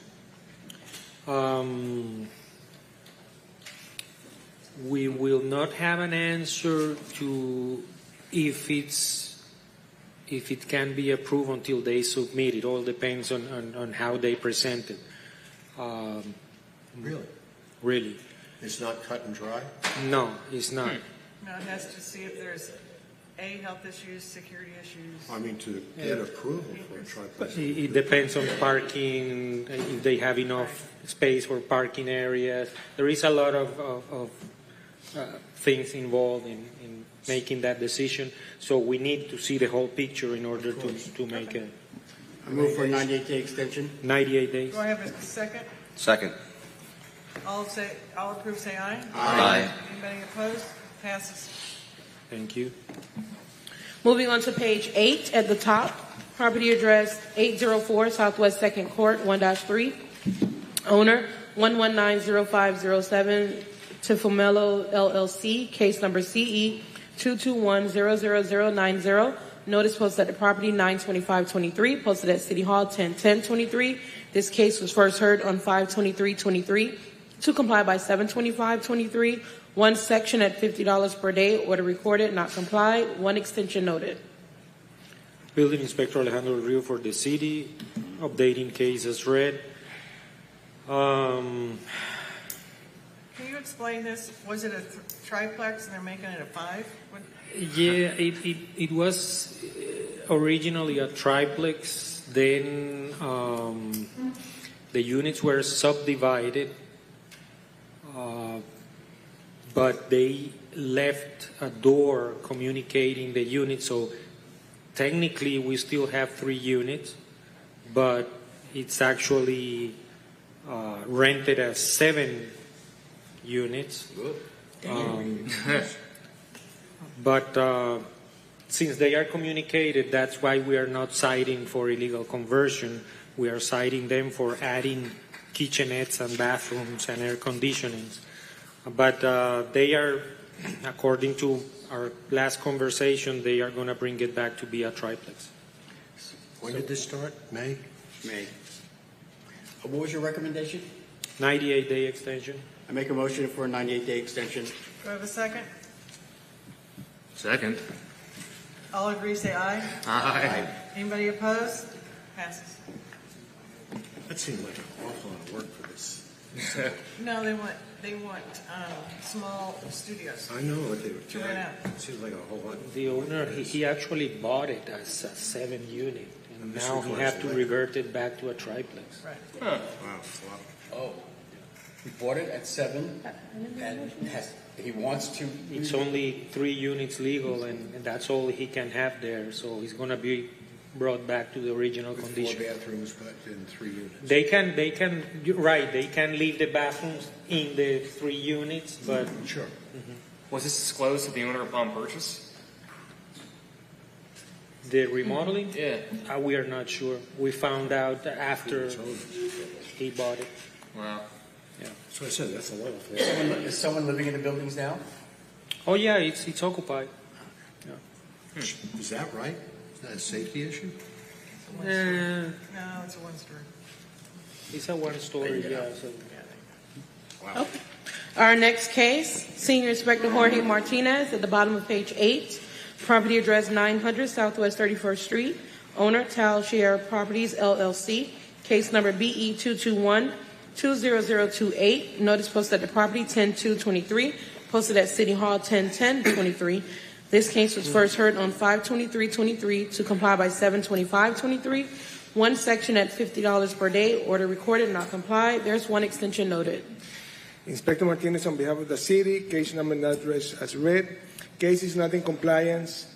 We will not have an answer to if it can be approved until they submit. It all depends on how they present it. Really? Really? It's not cut and dry? No, it's not. No, it has to see if there's health issues, security issues. I mean, to get approval for a triplex. It depends on parking, if they have enough space for parking areas. There is a lot of things involved in making that decision. So we need to see the whole picture in order to make it. I move for a 98-day extension. 98 days. Do I have a second? Second. All approve, say aye. Aye. Anybody opposed? Passes. Thank you. Moving on to page 8 at the top, Property address 804 Southwest 2nd Court, 1-3. Owner 1190507 Tifomelo LLC. Case number CE 221-00090. Notice posted at the property 9/25/23. Posted at City Hall 10/10/23. This case was first heard on 5/23/23. To comply by 7/25/23. One section at $50 per day. Order recorded, not complied. One extension noted. Building Inspector Alejandro Rio for the city, updating case as read. Can you explain this? Was it a triplex and they're making it a 5? Yeah, it was originally a triplex. Then the units were subdivided, but they left a door communicating the units. So technically, we still have 3 units, but it's actually rented as 7 units. But since they are communicated, that's why we are not citing for illegal conversion. We are citing them for adding kitchenettes and bathrooms and air conditionings. But they are, according to our last conversation, they are going to bring it back to be a triplex. When did this start? May? May. What was your recommendation? 98-day extension. I make a motion for a 98-day extension. Do I have a second? Second. All agree, say aye. Aye. Anybody opposed? Passes. That seemed like an awful lot of work for this. No, they want small studios. I know what they were To rent out. It seems like a whole lot. The owner, he actually bought it as a 7-unit, and This now he requires have to what? revert it back to a triplex. Right. Wow. Oh, he bought it at 7, and he wants to. It's only 3 units legal, and that's all he can have there. So he's going to be brought back to the original With 4 condition. bathrooms, but in 3 units. They can, you're right. They can leave the bathrooms in the 3 units, but Sure. Was this disclosed to the owner upon purchase? the remodeling, Yeah. we are not sure. We found out after he bought it. Wow. Yeah. So I said that's a lot. Is someone living in the buildings now? Oh yeah, it's occupied. Is that right? Is that a safety issue? Uh, No, it's a one-story. it's a 1-story. Yeah. So. Wow. Our next case, Senior Inspector Jorge Martinez at the bottom of page 8. Property address 900 Southwest 31st Street. Owner, Tal Share Properties, LLC. Case number BE 221-20028. Notice posted at the property 10/2/23. Posted at City Hall 10/10/23. This case was first heard on 5/23/23 to comply by 7/25/23. One section at $50 per day. Order recorded, not complied. There's one extension noted. Inspector Martinez, on behalf of the city, case number and address as read. Case is not in compliance.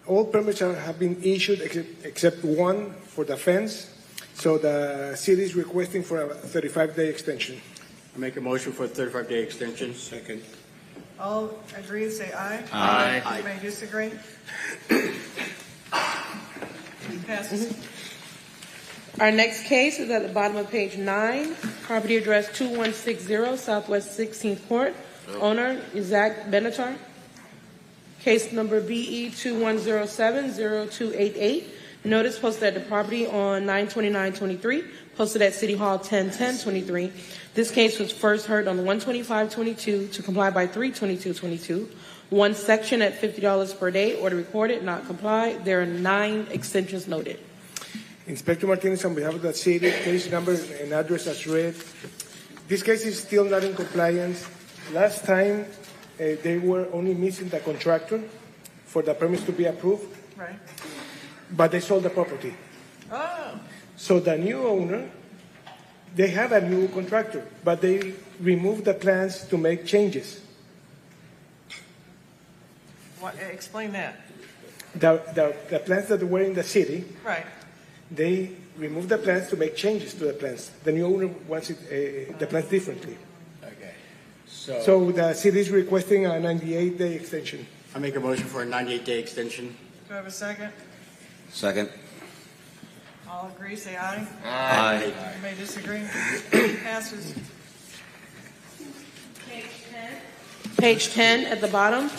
All permits have been issued except one for the fence. So the city is requesting for a 35-day extension. I make a motion for a 35-day extension. Second. All agree, say aye. Aye. Anybody disagree? Passes. Our next case is at the bottom of page 9. Property address 2160 Southwest 16th Court. Owner, Isaac Benatar. Case number BE 2107-0288. Notice posted at the property on 9/29/23. Posted at City Hall 10/10/23. This case was first heard on 1/25/22 to comply by 3/22/22. One section at $50 per day. Order recorded, not complied. There are 9 extensions noted. Inspector Martinez, on behalf of the city, case number and address as read. This case is still not in compliance. Last time, they were only missing the contractor for the permits to be approved, Right. but they sold the property. Oh, So the new owner, they have a new contractor, but they removed the plans to make changes. explain that. The plans that were in the city, Right. they removed the plans to make changes to the plans. The new owner wants the plans differently. Okay. So the city is requesting a 98-day extension. I make a motion for a 98-day extension. Do I have a second? Second. All agree, say aye. Aye. You may disagree. Passes. Page 10 at the bottom,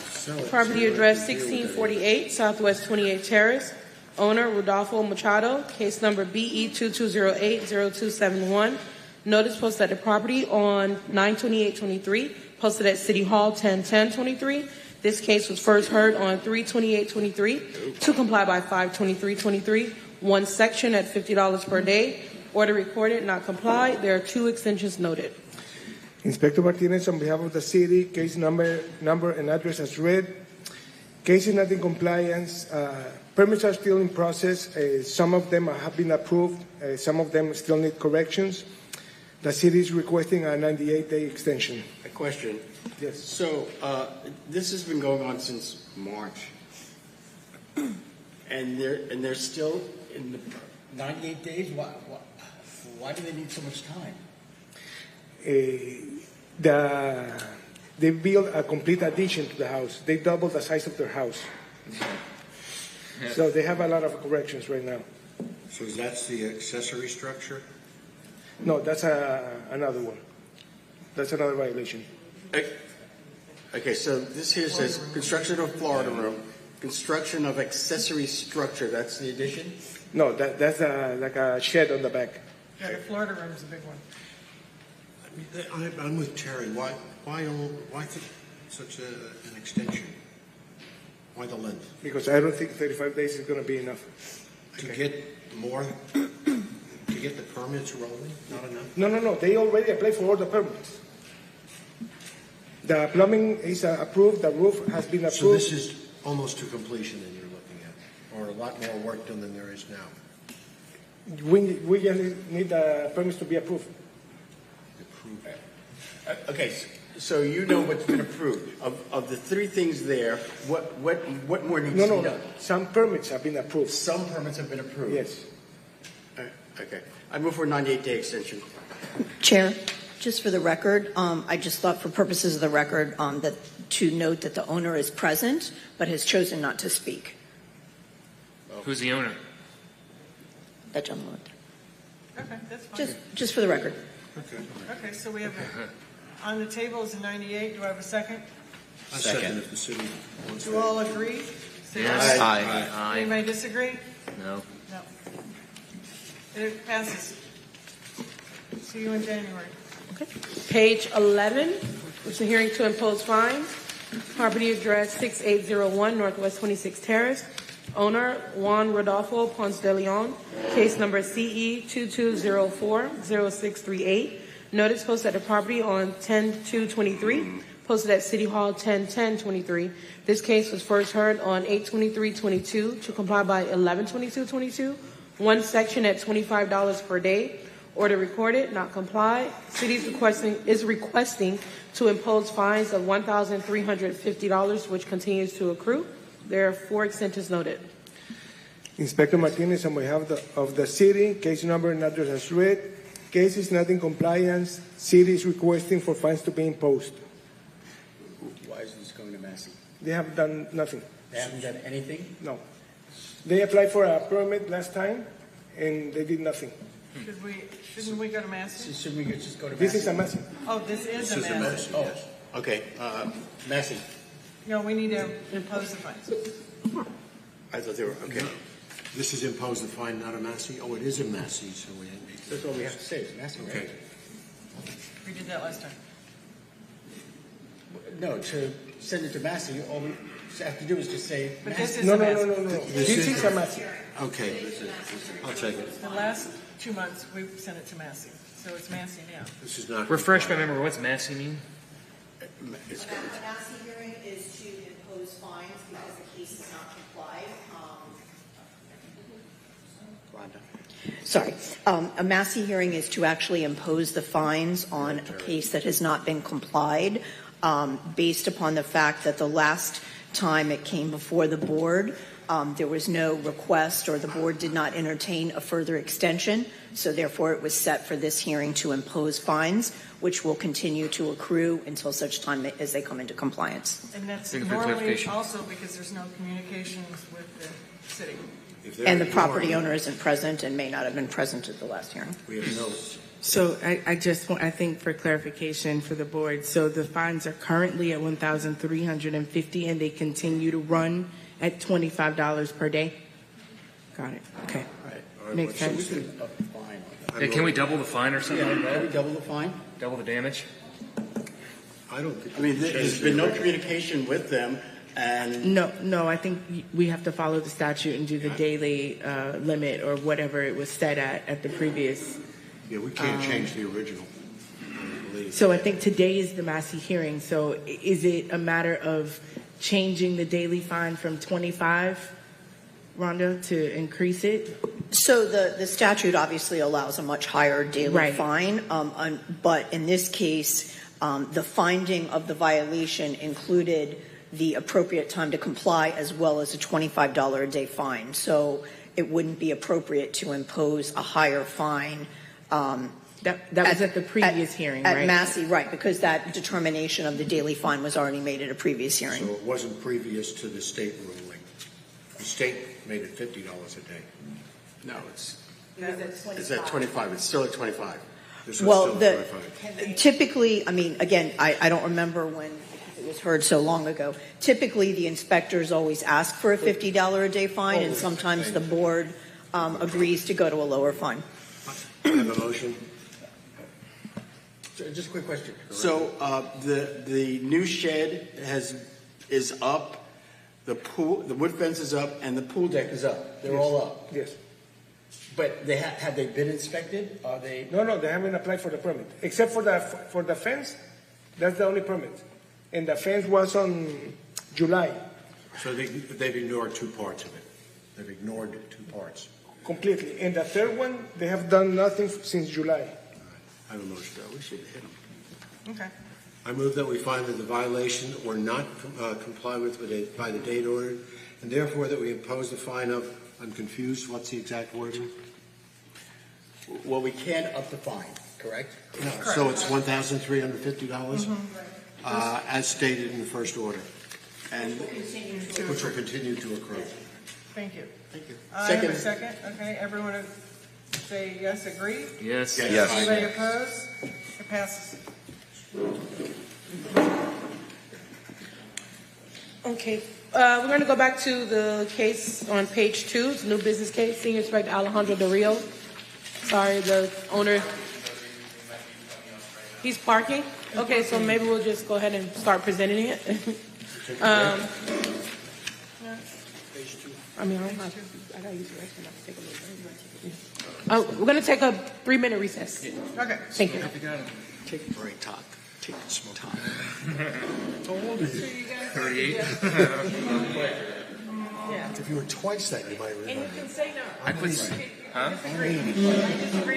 property address 1648 Southwest 28th Terrace. Owner Rodolfo Machado, case number BE 2208-0271. Notice posted at the property on 9/28/23, posted at City Hall 10/10/23. This case was first heard on 3/28/23 to comply by 5/23/23. One section at $50 per day. Order recorded, not complied. There are 2 extensions noted. Inspector Martinez, on behalf of the city, case number and address as read. Case is not in compliance. Permits are still in process. Some of them have been approved. Some of them still need corrections. The city is requesting a 98-day extension. A question. Yes. So this has been going on since March, and they're still in the 98 days? Why do they need so much time? They built a complete addition to the house. They doubled the size of their house. So they have a lot of corrections right now. So that's the accessory structure? No, that's another one. That's another violation. Okay, so this here says construction of Florida room, construction of accessory structure. That's the addition? No, that's like a shed on the back. Yeah, the Florida room's a big one. I'm with Terry. Why such an extension? Why the length? Because I don't think 35 days is going to be enough. To get more, to get the permits rolling? Not enough? No. They already applied for all the permits. The plumbing is approved. The roof has been approved. So this is almost to completion that you're looking at, or a lot more work done than there is now? We just need the permits to be approved. Okay, so you know what's been approved. Of the 3 things there, what more needs to be done? Some permits have been approved. Some permits have been approved? Yes. Okay. I move for a 98-day extension. Chair, just for the record, I just thought for purposes of the record that to note that the owner is present but has chosen not to speak. Who's the owner? That gentleman. Okay, that's fine. Just for the record. Okay, so we have on the table is a 98. Do I have a second? A second if the city wants Do all agree? Say Yes. aye. Aye. Anybody disagree? No. No. It passes. See you in January. Page 11, it's a hearing to impose fines. Property address 6801 Northwest 26th Terrace. Owner Juan Rodolfo Ponce de Leon. Case number CE 2204-0638. Notice posted at the property on 10/2/23. Posted at City Hall 10/10/23. This case was first heard on 8/23/22 to comply by 11/22/22. One section at $25 per day. Order recorded, not comply. City is requesting to impose fines of $1,350, which continues to accrue. There are 4 extensions noted. Inspector Martinez, on behalf of the city, case number and address as read. Case is not in compliance. City is requesting for fines to be imposed. Why is this going to Massey? They have done nothing. They haven't done anything? No. They applied for a permit last time, and they did nothing. Shouldn't we go to Massey? Shouldn't we just go to This Massey? is a Massey. Oh, this is a Massey. Oh, okay. Massey. No, we need to impose the fines. I thought they were, okay. This is impose the fine, not a Massey? Oh, it is a Massey, so we... That's all we have to say, is Massey, right? Okay. We did that last time. No, to send it to Massey, all we have to do is just say But Massey. this is a Massey. No. This is a Massey. Okay, I'll take it. The last 2 months, we've sent it to Massey. So it's Massey now. This is not... Refresh my memory. What's Massey mean? It's The Massey hearing is to impose fines because the case is not complied. Sorry. A Massey hearing is to actually impose the fines on a case that has not been complied based upon the fact that the last time it came before the board, There was no request, or the board did not entertain a further extension, so therefore it was set for this hearing to impose fines, which will continue to accrue until such time as they come into compliance. And that's Thank you for normally clarification. also because there's no communications with the city. And the property owner isn't present and may not have been present at the last hearing. We have no. So I just want, I think for clarification for the board, so the fines are currently at $1,350 and they continue to run at $25 per day? Got it. Okay. Makes So we sense. can up the fine. Yeah, can we double the fine or something like Can we that? double the fine? Double the damage? I don't think. I mean, there's been no communication with them, and No, I think we have to follow the statute and do the daily limit or whatever it was set at the previous. Yeah, we can't change the original. I believe. So I think today is the Massey hearing. So is it a matter of changing the daily fine from 25, Rhonda, to increase it? So the statute obviously allows a much higher daily Right. fine, but in this case, the finding of the violation included the appropriate time to comply as well as a $25 a day fine. So it wouldn't be appropriate to impose a higher fine. That was at the previous hearing, at right? Massey, right, because that determination of the daily fine was already made at a previous hearing. So it wasn't previous to the state ruling. The state made it $50 a day. no, it's at 25. It's still at 25. This was Well, still 25. typically, I mean, again, I don't remember when it was heard so long ago. Typically, the inspectors always ask for a $50 a day fine, and sometimes the board agrees to go to a lower fine. I have a motion. So just a quick question. So the new shed is up, the wood fence is up, and the pool deck is up. They're all up. Yes. But they have they been inspected? Are they? No, they haven't applied for the permit, except for the fence. That's the only permit, and the fence was on July So they've ignored two parts of it. They've ignored two parts. completely, and the third one they have done nothing since July. I have a motion. We should hit them. Okay. I move that we find that the violation were not complied with by the date ordered, and therefore that we impose a fine of, I'm confused, what's the exact wording? Well, we can up the fine, correct? So it's $1,350, as stated in the first order, And which will continue to accrue. Thank you. thank you. I have a second. Okay, everyone say yes, agree? Yes. Anybody opposed? It passes. Okay, we're going to go back to the case on page 2. It's a new business case, Senior Inspector Alejandro Del Rio. Sorry, the owner. He's parking? Okay, so maybe we'll just go ahead and start presenting it. I mean, I gotta use the restroom. I have to take a little break. We're going to take a 3-minute recess. Okay. Thank you. Take a break, talk. Take some time. So you guys 38. Yeah. If you were twice that, you might And remember. you can say no. I quit, huh? Disagreed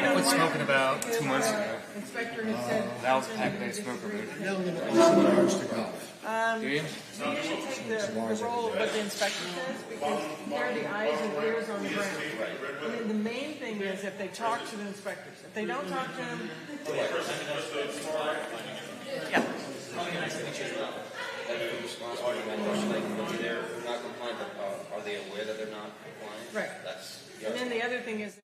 I on quit one. smoking about 2 months ago. Inspector has said. That was a pack-a-day smoker, dude. Do you? You should take the role of what the inspector says because they're the eyes and ears on the ground. And then the main thing is if they talk to the inspectors. If they don't talk to them, yeah. Are they aware that they're not compliant? Right. And then the other thing is.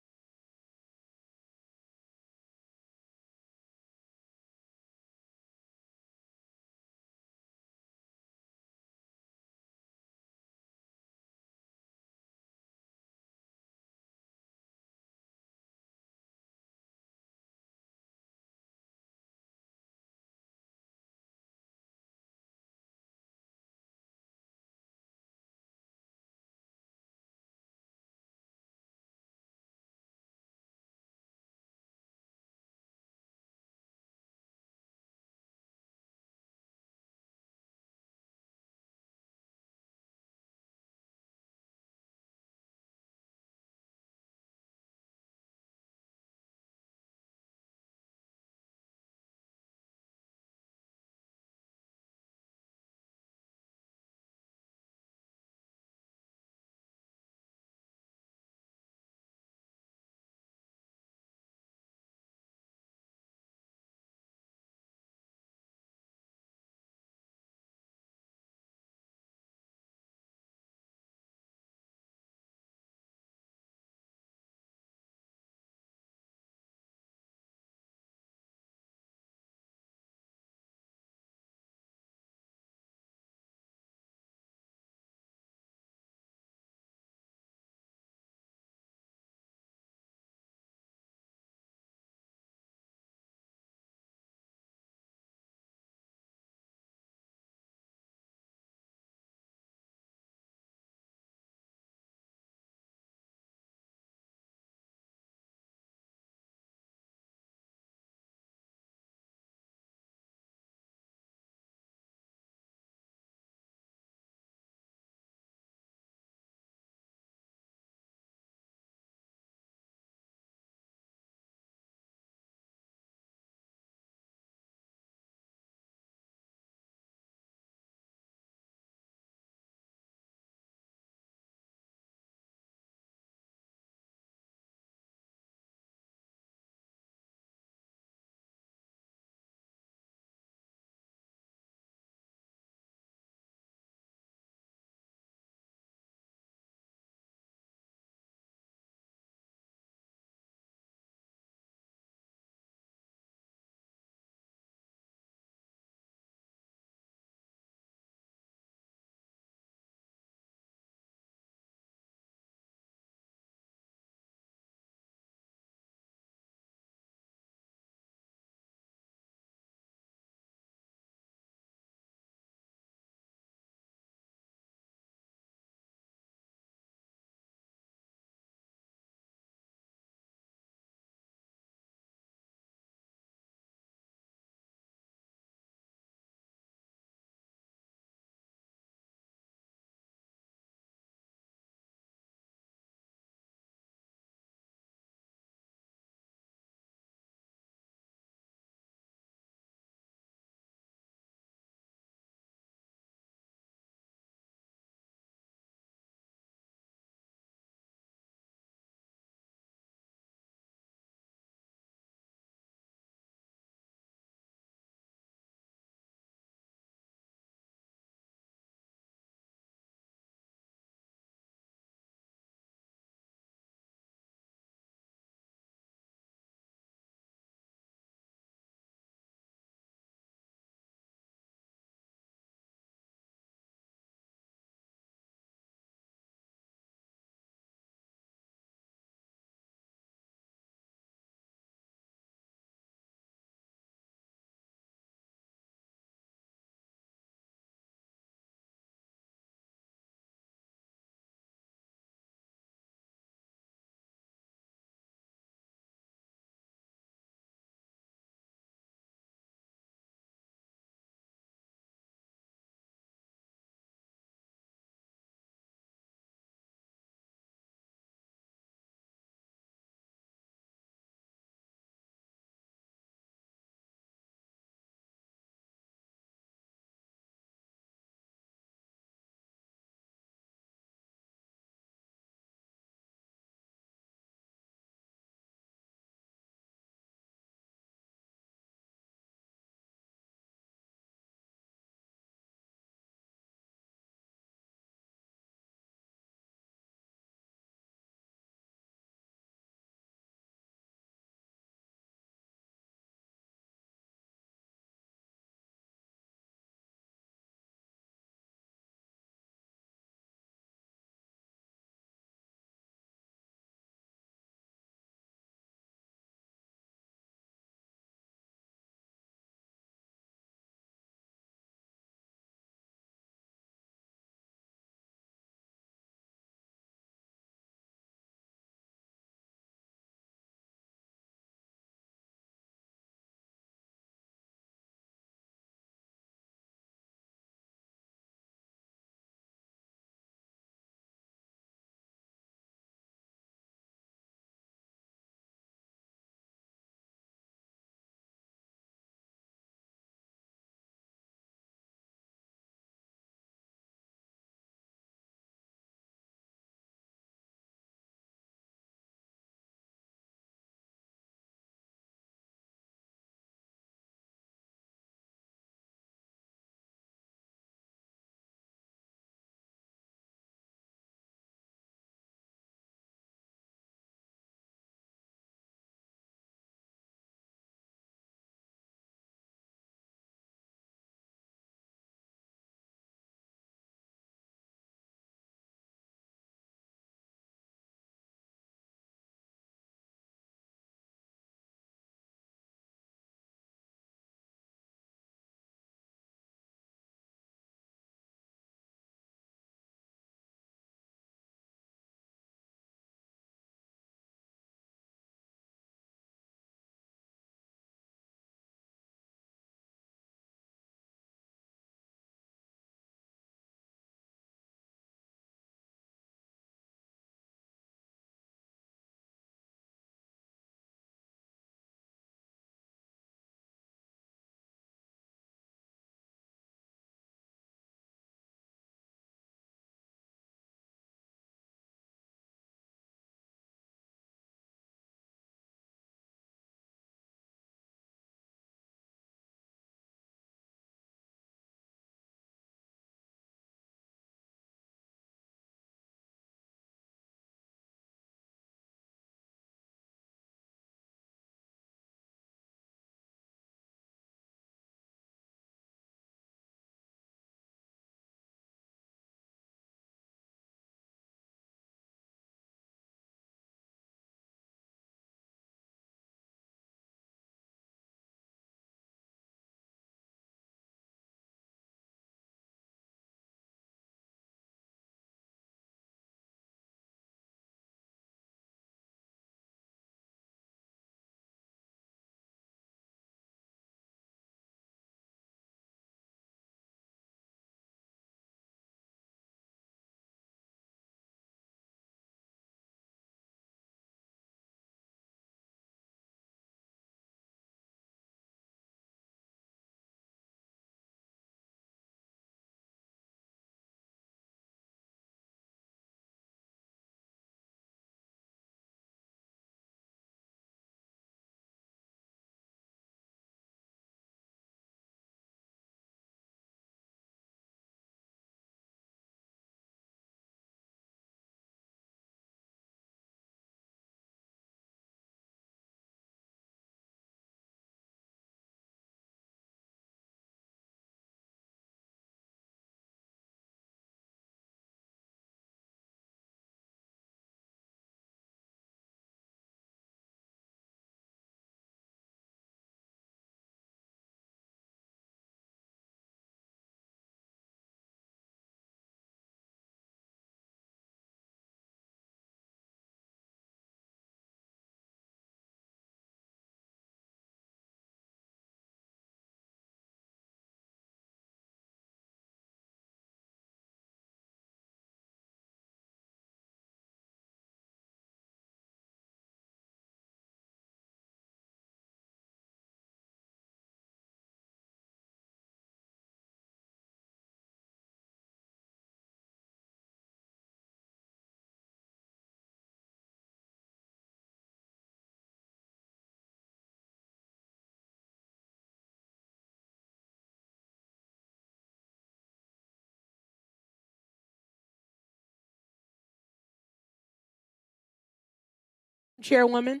Chairwoman.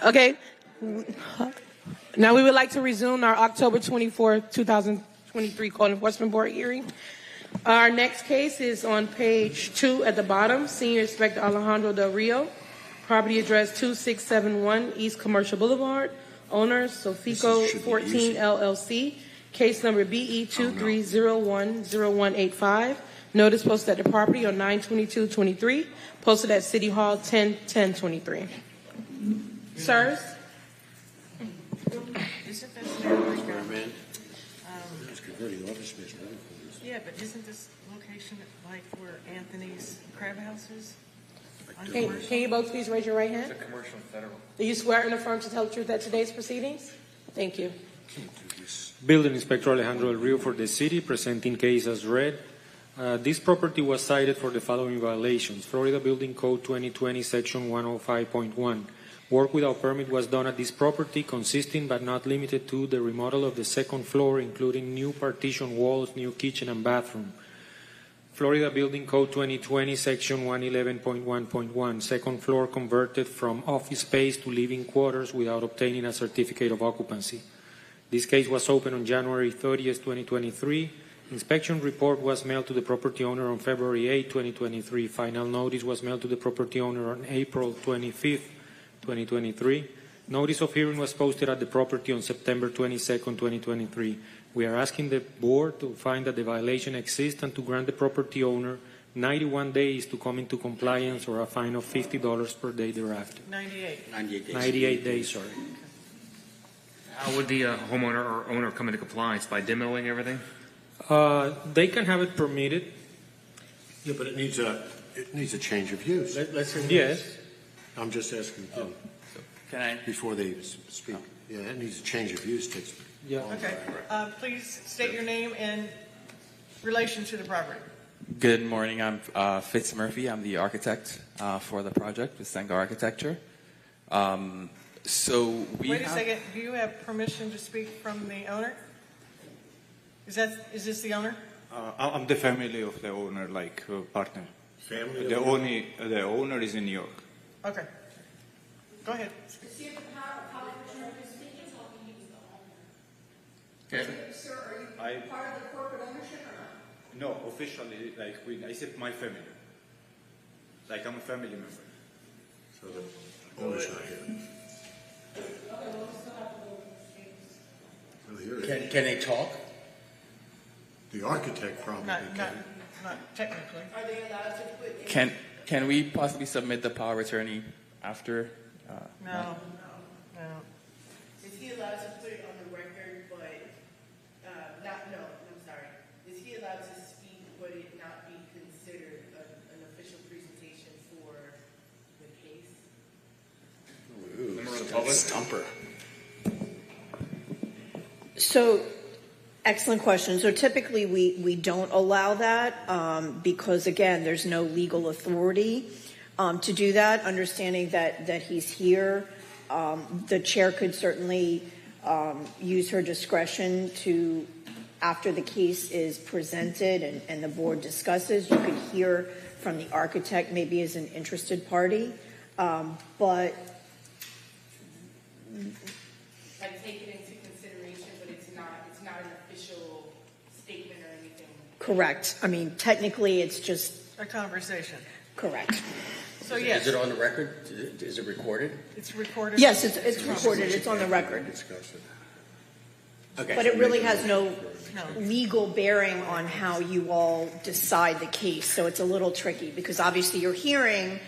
Okay. Now we would like to resume our October 24th, 2023 Code Enforcement Board hearing. Our next case is on page 2 at the bottom, Senior Inspector Alejandro Del Rio, property address 2671 East Commercial Boulevard, owner Sofico 14 LLC, case number BE 23010185. Notice posted at the property on 9/22/23, posted at City Hall 10/10/23. Sirs? Isn't this now It's converting office space. yeah, but isn't this location like where Anthony's Crab House is? Can you both please raise your right hand? It's a commercial and federal. Do you swear and affirm to tell the truth at today's proceedings? Thank you. Building Inspector Alejandro Del Rio for the city, presenting case as read. This property was cited for the following violations. Florida Building Code 2020, Section 105.1. Work without permit was done at this property, consisting but not limited to the remodel of the second floor, including new partition walls, new kitchen and bathroom. Florida Building Code 2020, Section 111.1.1. Second floor converted from office space to living quarters without obtaining a certificate of occupancy. This case was opened on January 30th, 2023. Inspection report was mailed to the property owner on February 8, 2023. Final notice was mailed to the property owner on April 25th, 2023. Notice of hearing was posted at the property on September 22nd, 2023. We are asking the board to find that the violation exists and to grant the property owner 91 days to come into compliance or a fine of $50 per day thereafter. 98. 98 days, sorry. How would the homeowner or owner come into compliance? By demoing everything? They can have it permitted. Yeah, but it needs a change of use. Let's hear Yes. I'm just asking them Can I? before they speak. Yeah, it needs a change of use. Takes Yeah. Okay. Please state your name and relation to the property. Good morning. I'm Fitz Murphy. I'm the architect for the project with Senga Architecture. So we Wait a have, second. Do you have permission to speak from the owner? Is this the owner? I'm the family of the owner, like partner. Family. The owner is in New York. Okay. Go ahead. Okay. Sir, are you I- part of the corporate ownership or not? No, officially, like I said, my family. Like I'm a family member. So the owner's not here. Well, here it is. Can they talk? The architect probably Not can. technically. Are they allowed to put? can we possibly submit the power of attorney after? No. Is he allowed to put it on the record, but I'm sorry. Is he allowed to speak, but it not be considered an official presentation for the case? Member of the public? Stumper. So, excellent question. So typically we don't allow that because, again, there's no legal authority to do that. Understanding that he's here, the chair could certainly use her discretion to, after the case is presented and the board discusses, you could hear from the architect maybe as an interested party. But Like take it into consideration, but it's not an official statement or anything. correct. I mean, technically it's just A conversation. correct. So yes. Is it on the record? Is it recorded? It's recorded. Yes, it's recorded. It's on the record. Okay. But it really has no legal bearing on how you all decide the case. So it's a little tricky because obviously you're hearing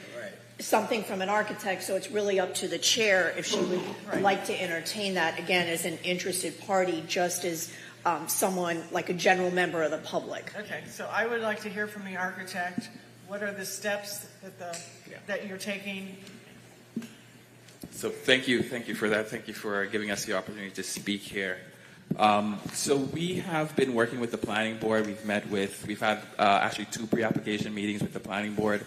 something from an architect, so it's really up to the chair if she would like to entertain that, again, as an interested party, just as someone like a general member of the public. Okay, so I would like to hear from the architect. What are the steps that you're taking? So thank you for that. Thank you for giving us the opportunity to speak here. So we have been working with the planning board. We've had actually 2 pre-application meetings with the planning board.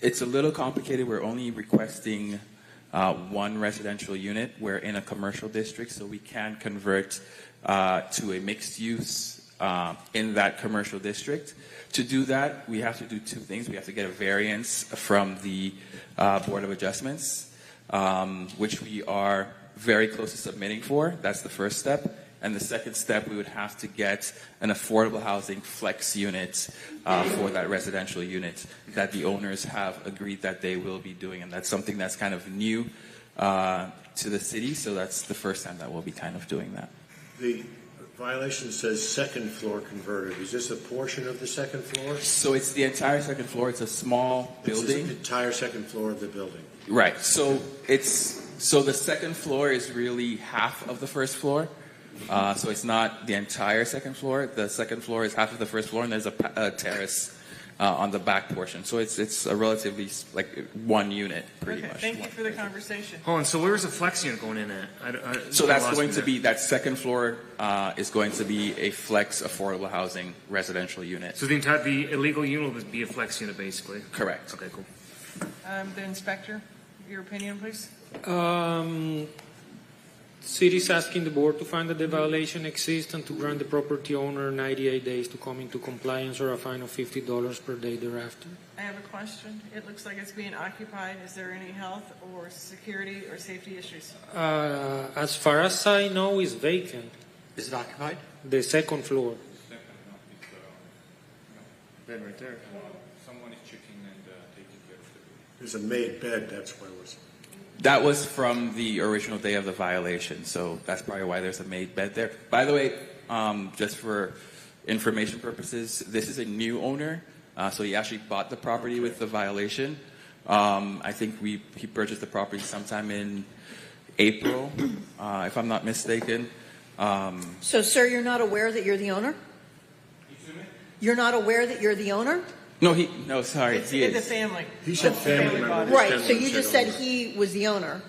It's a little complicated. We're only requesting 1 residential unit. We're in a commercial district, so we can convert to a mixed use in that commercial district. To do that, we have to do two things. We have to get a variance from the Board of Adjustments, which we are very close to submitting for. That's the first step. And the second step, we would have to get an affordable housing flex unit for that residential unit that the owners have agreed that they will be doing. And that's something that's kind of new to the city. So that's the first time that we'll be kind of doing that. The violation says second floor converted. Is this a portion of the second floor? So it's the entire second floor. It's a small building. It's the entire second floor of the building. Right. So the second floor is really half of the first floor. So it's not the entire second floor. The second floor is half of the first floor, and there's a terrace on the back portion. So it's a relatively like one unit, pretty much. Thank you for the conversation. Hold on. So where's the flex unit going in at? So that's going to be, that second floor is going to be a flex affordable housing residential unit. So the illegal unit would be a flex unit, basically. Correct. Okay, cool. The inspector, your opinion, please. City's asking the board to find that the violation exists and to grant the property owner 98 days to come into compliance or a fine of $50 per day thereafter. I have a question. It looks like it's being occupied. Is there any health or security or safety issues? As far as I know, it's vacant. Is it occupied? The second floor. Bed right there. Someone is checking and taking care of the There's a made bed, that's why it was. That was from the original day of the violation, so that's probably why there's a made bed there. By the way, just for information purposes, this is a new owner, so he actually bought the property with the violation. I think he purchased the property sometime in April, if I'm not mistaken. So, sir, you're not aware that you're the owner? You're not aware that you're the owner? No, sorry, he It's is. the family. He said family member. Right, so you just said he was the owner.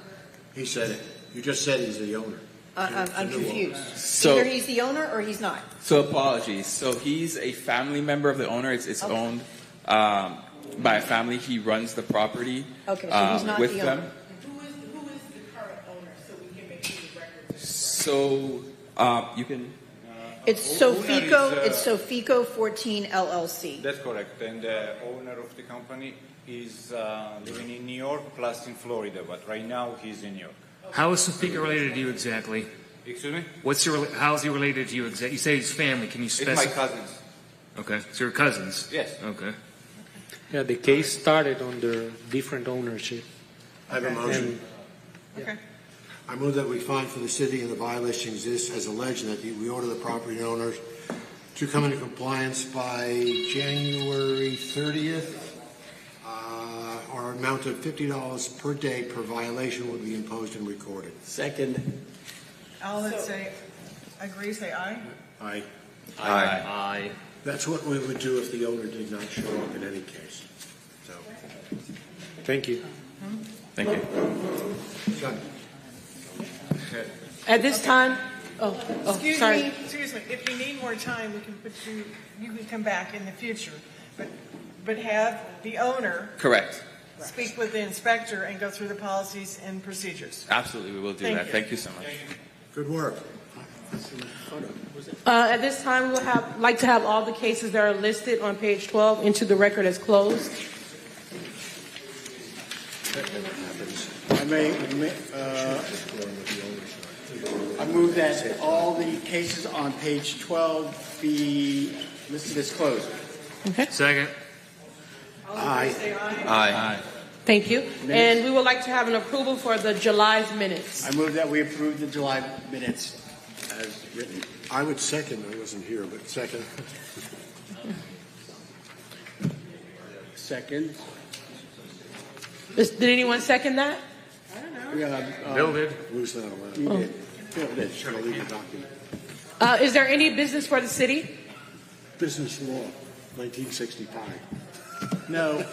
He said it. You just said he's the owner. I'm confused. So- Either he's the owner or he's not. So apologies. So he's a family member of the owner. It's Okay. owned by a family. He runs the property Okay, so he's not with the them. owner. Who is the current owner so we can make sure the records? So you can. It's Sofico 14 LLC. That's correct. And the owner of the company is living in New York plus in Florida, but right now he's in New York. How is Sofico related to you exactly? Excuse me? How's he related to you exactly? You say he's family. Can you It's specify? my cousins. Okay, so your cousins. Yes. Okay. Yeah, the case started under different ownership. I have a motion. Okay. I move that we find for the city and the violation exists as alleged, and that we order the property owners to come into compliance by January 30th, or amount of $50 per day per violation would be imposed and recorded. Second. All that say agree, say aye. Aye. Aye. That's what we would do if the owner did not show up in any case. So, Thank you. Thank you. John. At this time, sorry. Excuse me. If you need more time, we can put you can come back in the future, but have the owner Correct. speak with the inspector and go through the policies and procedures. Absolutely, we will do Thank that. you. Thank you so much. Good work. At this time, we'll like to have all the cases that are listed on page 12 into the record as closed. I move that all the cases on page 12 be listed as closed. Okay. Second. Aye. Aye. Thank you. And we would like to have an approval for the July's minutes. I move that we approve the July minutes as written. I would second. I wasn't here, but second. Second. Did anyone second that? Bill did. Who's not allowed? You did. Bill did. Should I leave the document? Is there any business for the city? Business law, 1965. No.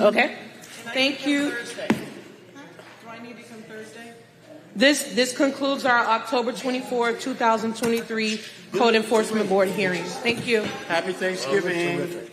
Okay. Thank you. Thursday. Do I need to come Thursday? This concludes our October 24, 2023 Code Enforcement Board hearing. Thank you. Happy Thanksgiving. Terrific.